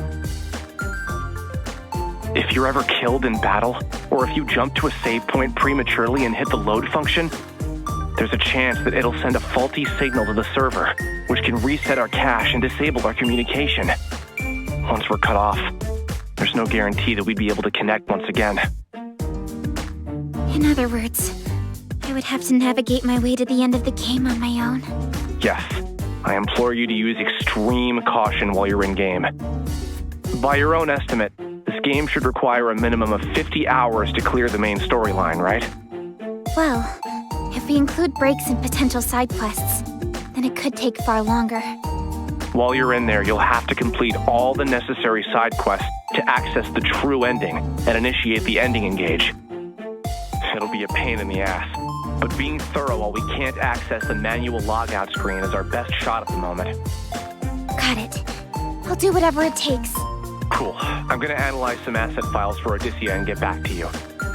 If you're ever killed in battle, or if you jump to a save point prematurely and hit the load function, there's a chance that it'll send a faulty signal to the server, which can reset our cache and disable our communication. Once we're cut off, there's no guarantee that we'd be able to connect once again. In other words, I would have to navigate my way to the end of the game on my own. Yes, I implore you to use extreme caution while you're in-game. By your own estimate, this game should require a minimum of 50 hours to clear the main storyline, right? Well, if we include breaks and potential side quests, then it could take far longer. While you're in there, you'll have to complete all the necessary side quests to access the true ending and initiate the ending engage. It'll be a pain in the ass, but being thorough while we can't access the manual logout screen is our best shot at the moment. Got it. I'll do whatever it takes. Cool. I'm gonna analyze some asset files for Odysseia and get back to you.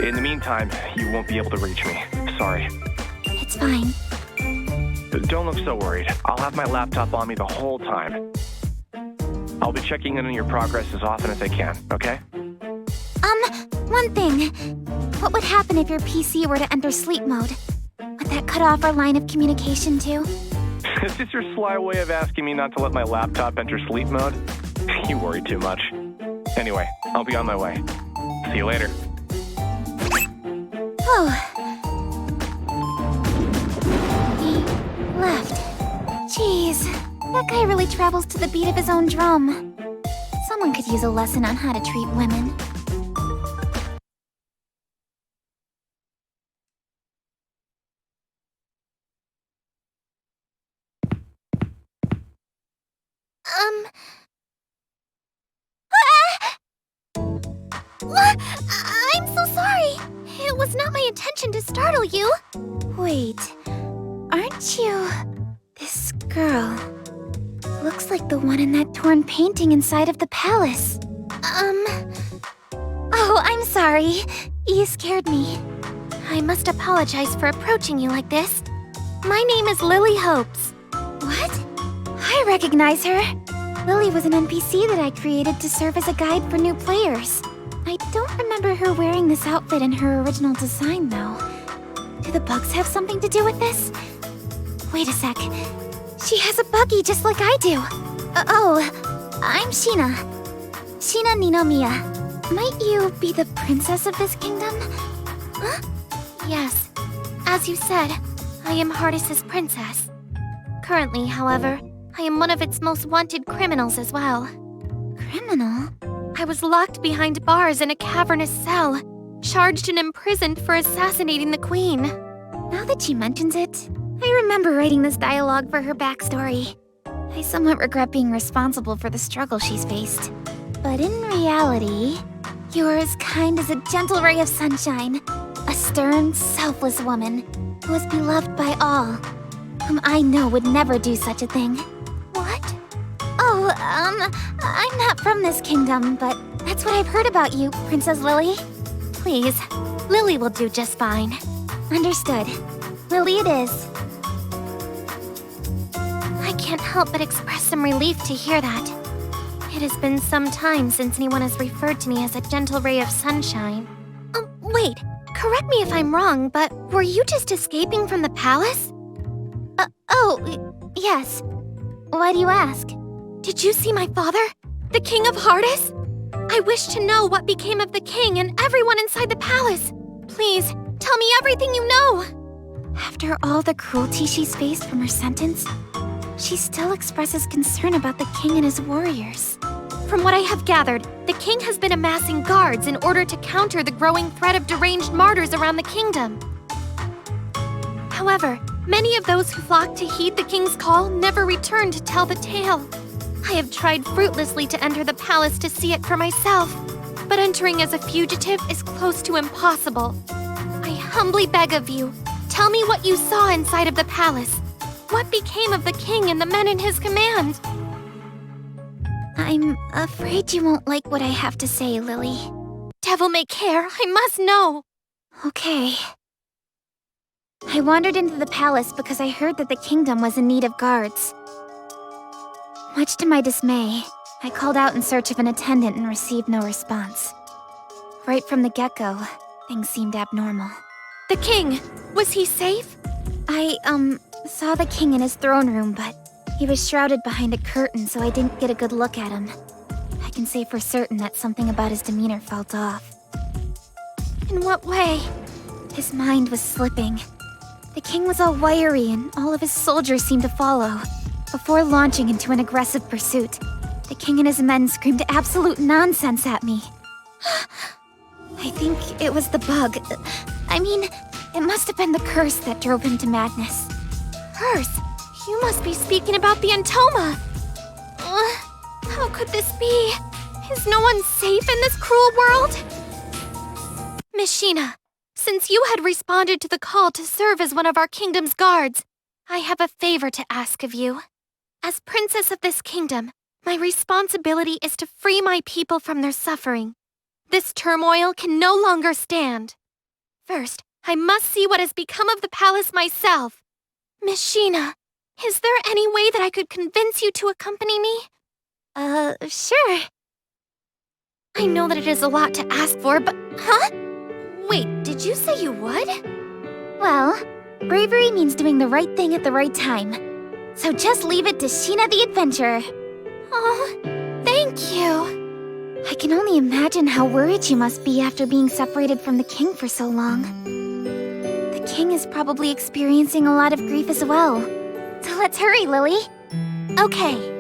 In the meantime, you won't be able to reach me. Sorry. It's fine. But don't look so worried. I'll have my laptop on me the whole time. I'll be checking in on your progress as often as I can, okay? One thing. What would happen if your PC were to enter sleep mode? Would that cut off our line of communication too? Is this your sly way of asking me not to let my laptop enter sleep mode? You worry too much. Anyway, I'll be on my way. See you later. Oh. He left. Jeez, that guy really travels to the beat of his own drum. Someone could use a lesson on how to treat women. I'm so sorry. It was not my intention to startle you. Wait, aren't you this girl? Looks like the one in that torn painting inside of the palace. Oh, I'm sorry. You scared me. I must apologize for approaching you like this. My name is Lily Hopes. What? I recognize her. Lily was an NPC that I created to serve as a guide for new players. I don't remember her wearing this outfit in her original design, though. Do the bugs have something to do with this? Wait a sec. She has a buggy just like I do. I'm Sheena. Sheena Ninomiya. Might you be the princess of this kingdom? Huh? Yes. As you said, I am Hardis' princess. Currently, however, I am one of its most wanted criminals as well. Criminal? I was locked behind bars in a cavernous cell, charged and imprisoned for assassinating the queen. Now that she mentions it, I remember writing this dialogue for her backstory. I somewhat regret being responsible for the struggle she's faced. But in reality, you are as kind as a gentle ray of sunshine, a stern, selfless woman who is beloved by all, whom I know would never do such a thing. What? Oh, I'm not from this kingdom, but that's what I've heard about you, Princess Lily. Please, Lily will do just fine. Understood. Lily it is. I can't help but express some relief to hear that. It has been some time since anyone has referred to me as a gentle ray of sunshine. Wait, correct me if I'm wrong, but were you just escaping from the palace? Yes. Why do you ask? Did you see my father? The King of Hardis? I wish to know what became of the king and everyone inside the palace. Please, tell me everything you know. After all the cruelty she's faced from her sentence, she still expresses concern about the king and his warriors. From what I have gathered, the king has been amassing guards in order to counter the growing threat of deranged martyrs around the kingdom. However, many of those who flocked to heed the king's call never returned to tell the tale. I have tried fruitlessly to enter the palace to see it for myself, but entering as a fugitive is close to impossible. I humbly beg of you, tell me what you saw inside of the palace. What became of the king and the men in his command? I'm afraid you won't like what I have to say, Lily. Devil may care, I must know. Okay. I wandered into the palace because I heard that the kingdom was in need of guards. Much to my dismay, I called out in search of an attendant and received no response. Right from the get-go, things seemed abnormal. The king, was he safe? I, saw the king in his throne room, but he was shrouded behind a curtain, so I didn't get a good look at him. I can say for certain that something about his demeanor felt off. In what way? His mind was slipping. The king was all wiry and all of his soldiers seemed to follow. Before launching into an aggressive pursuit, the king and his men screamed absolute nonsense at me. I think it was the bug. I mean, it must have been the curse that drove him to madness. Curse? You must be speaking about the Antoma. How could this be? Is no one safe in this cruel world? Miss Sheena, since you had responded to the call to serve as one of our kingdom's guards, I have a favor to ask of you. As princess of this kingdom, my responsibility is to free my people from their suffering. This turmoil can no longer stand. First, I must see what has become of the palace myself. Miss Sheena, is there any way that I could convince you to accompany me? Sure. I know that it is a lot to ask for, but... Huh? Wait, did you say you would? Well, bravery means doing the right thing at the right time. So just leave it to Sheena the Adventurer. Oh, thank you. I can only imagine how worried you must be after being separated from the king for so long. The king is probably experiencing a lot of grief as well. So let's hurry, Lily. Okay.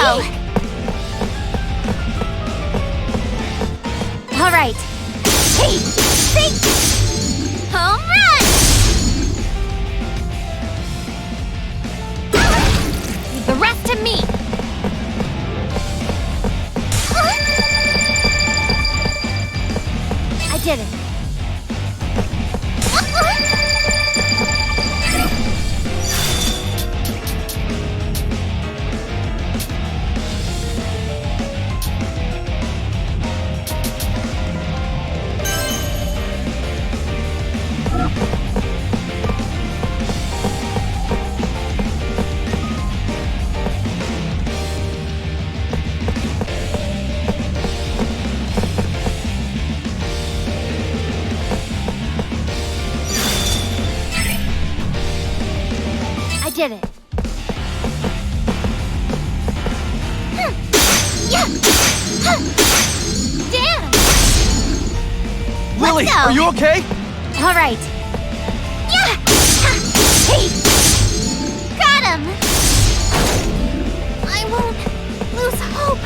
go! All right. Hey! Hey! Home run! Leave the rest to me! I did it. I did it. Damn! Lily, Let's go. are you okay? All right. Yeah! Hey! Got him! I won't lose hope.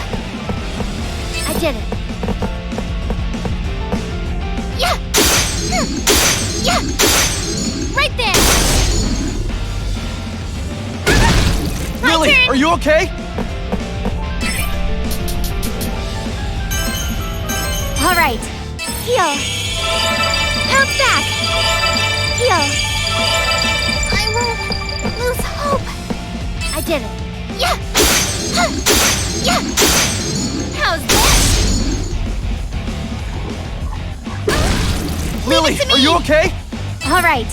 I did it. Yeah! Yeah! Right there! My Lily, turn. are you okay? All right. Heal. Bounce back. Heal. I won't lose hope. I did it. Yeah. Yeah. How's this? Lily, Leave it to are me. you okay? All right.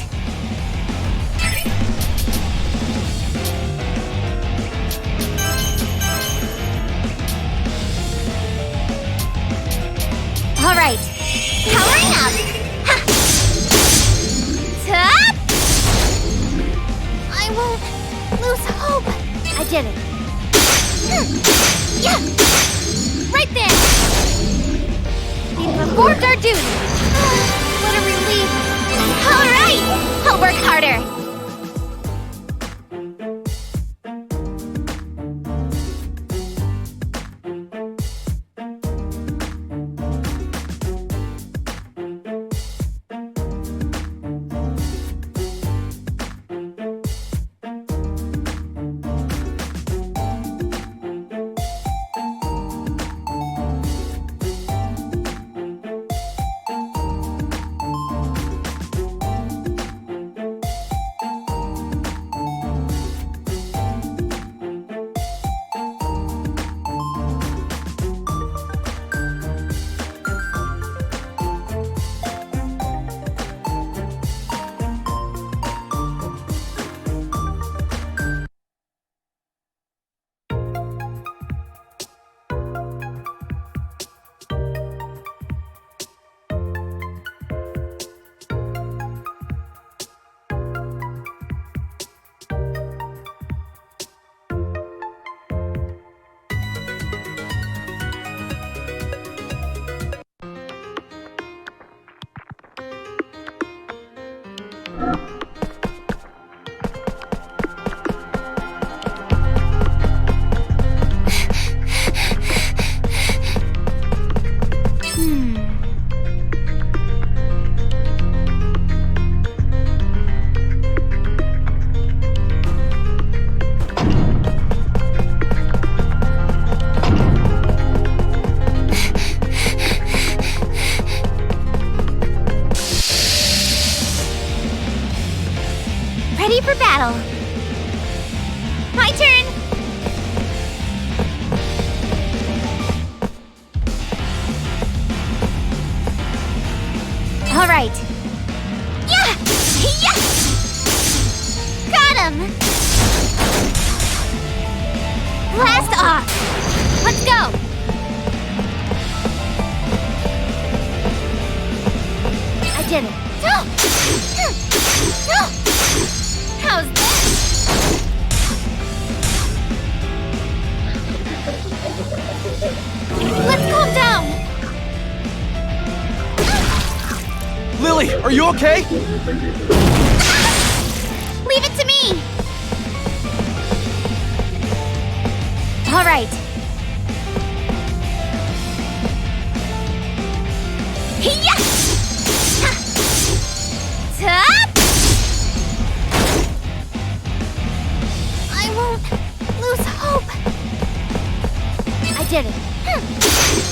All right. Powering up. Ha. Top. I won't lose hope. I did it. Yeah. Right there. We performed our duty. What a relief. All right. I'll work harder. Ready for battle. My turn. All right. Yeah! Yeah! Got him! Blast off! Let's go! I did it. How's this? Let's calm down! Lily, are you okay? Leave it to me! All right. Don't lose hope. I did it.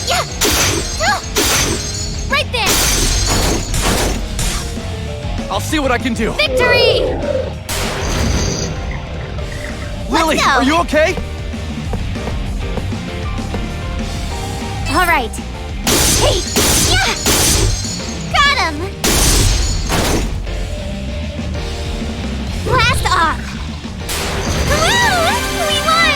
Yeah! Right there! I'll see what I can do. Victory! Lily, go. are you okay? All right. Hey! Yeah! Got him! Blast off! Woo! We won!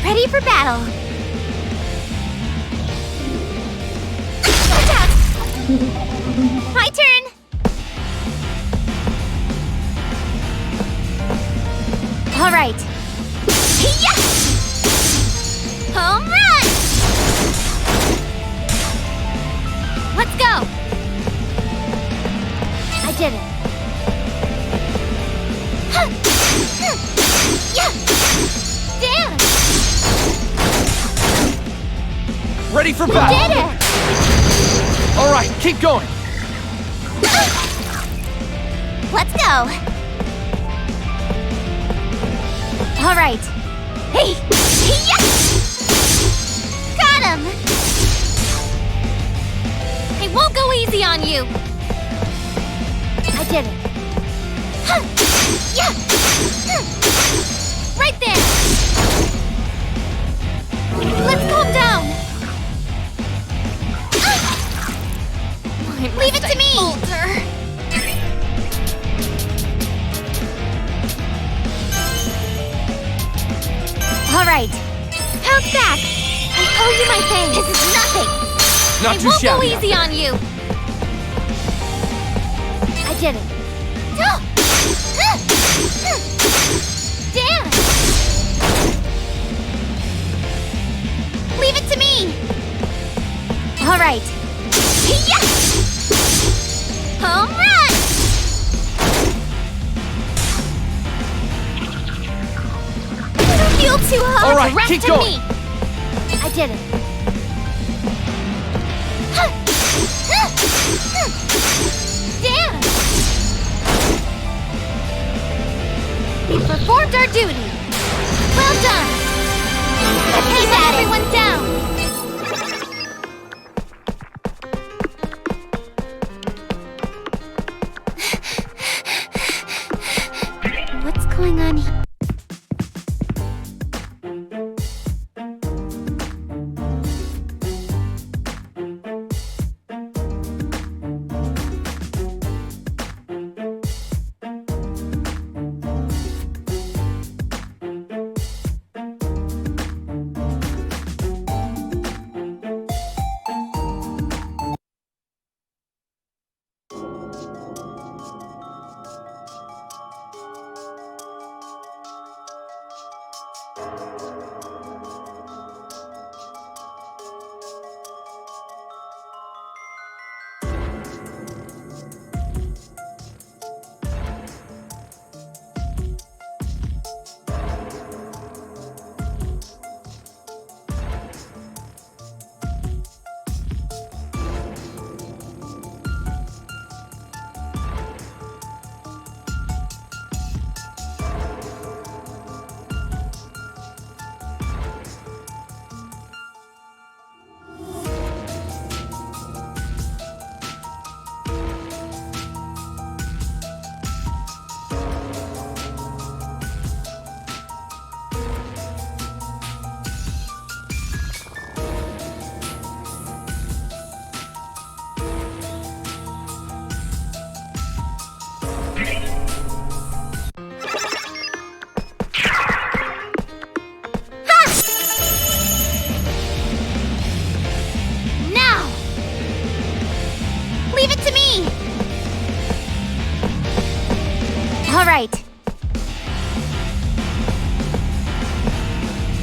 Ready for battle. Watch out! My turn. All right. Yeah! Home run! Let's go. I did it. Yeah! Damn! Ready for Did battle. it! All right, keep going. Let's go! All right. Hey! Yeah! Got him! I won't go easy on you! I did it. Yeah! Right there! Let's calm down! Leave it to me! All right. How's that? I owe you my thanks. This is nothing. Not I too won't go shabby. easy on you. I did it. Damn! Leave it to me. All right. Yeah! Home run! Don't feel too hot. All right, Rest keep to going. me. I did it. Damn! We performed our duty. Well done. Hey, everyone down. What's going on here?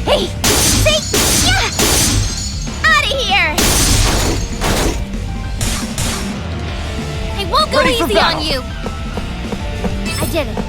Hey! See? Yeah! Out of here! I won't go Ready for easy battle. on you! I did it.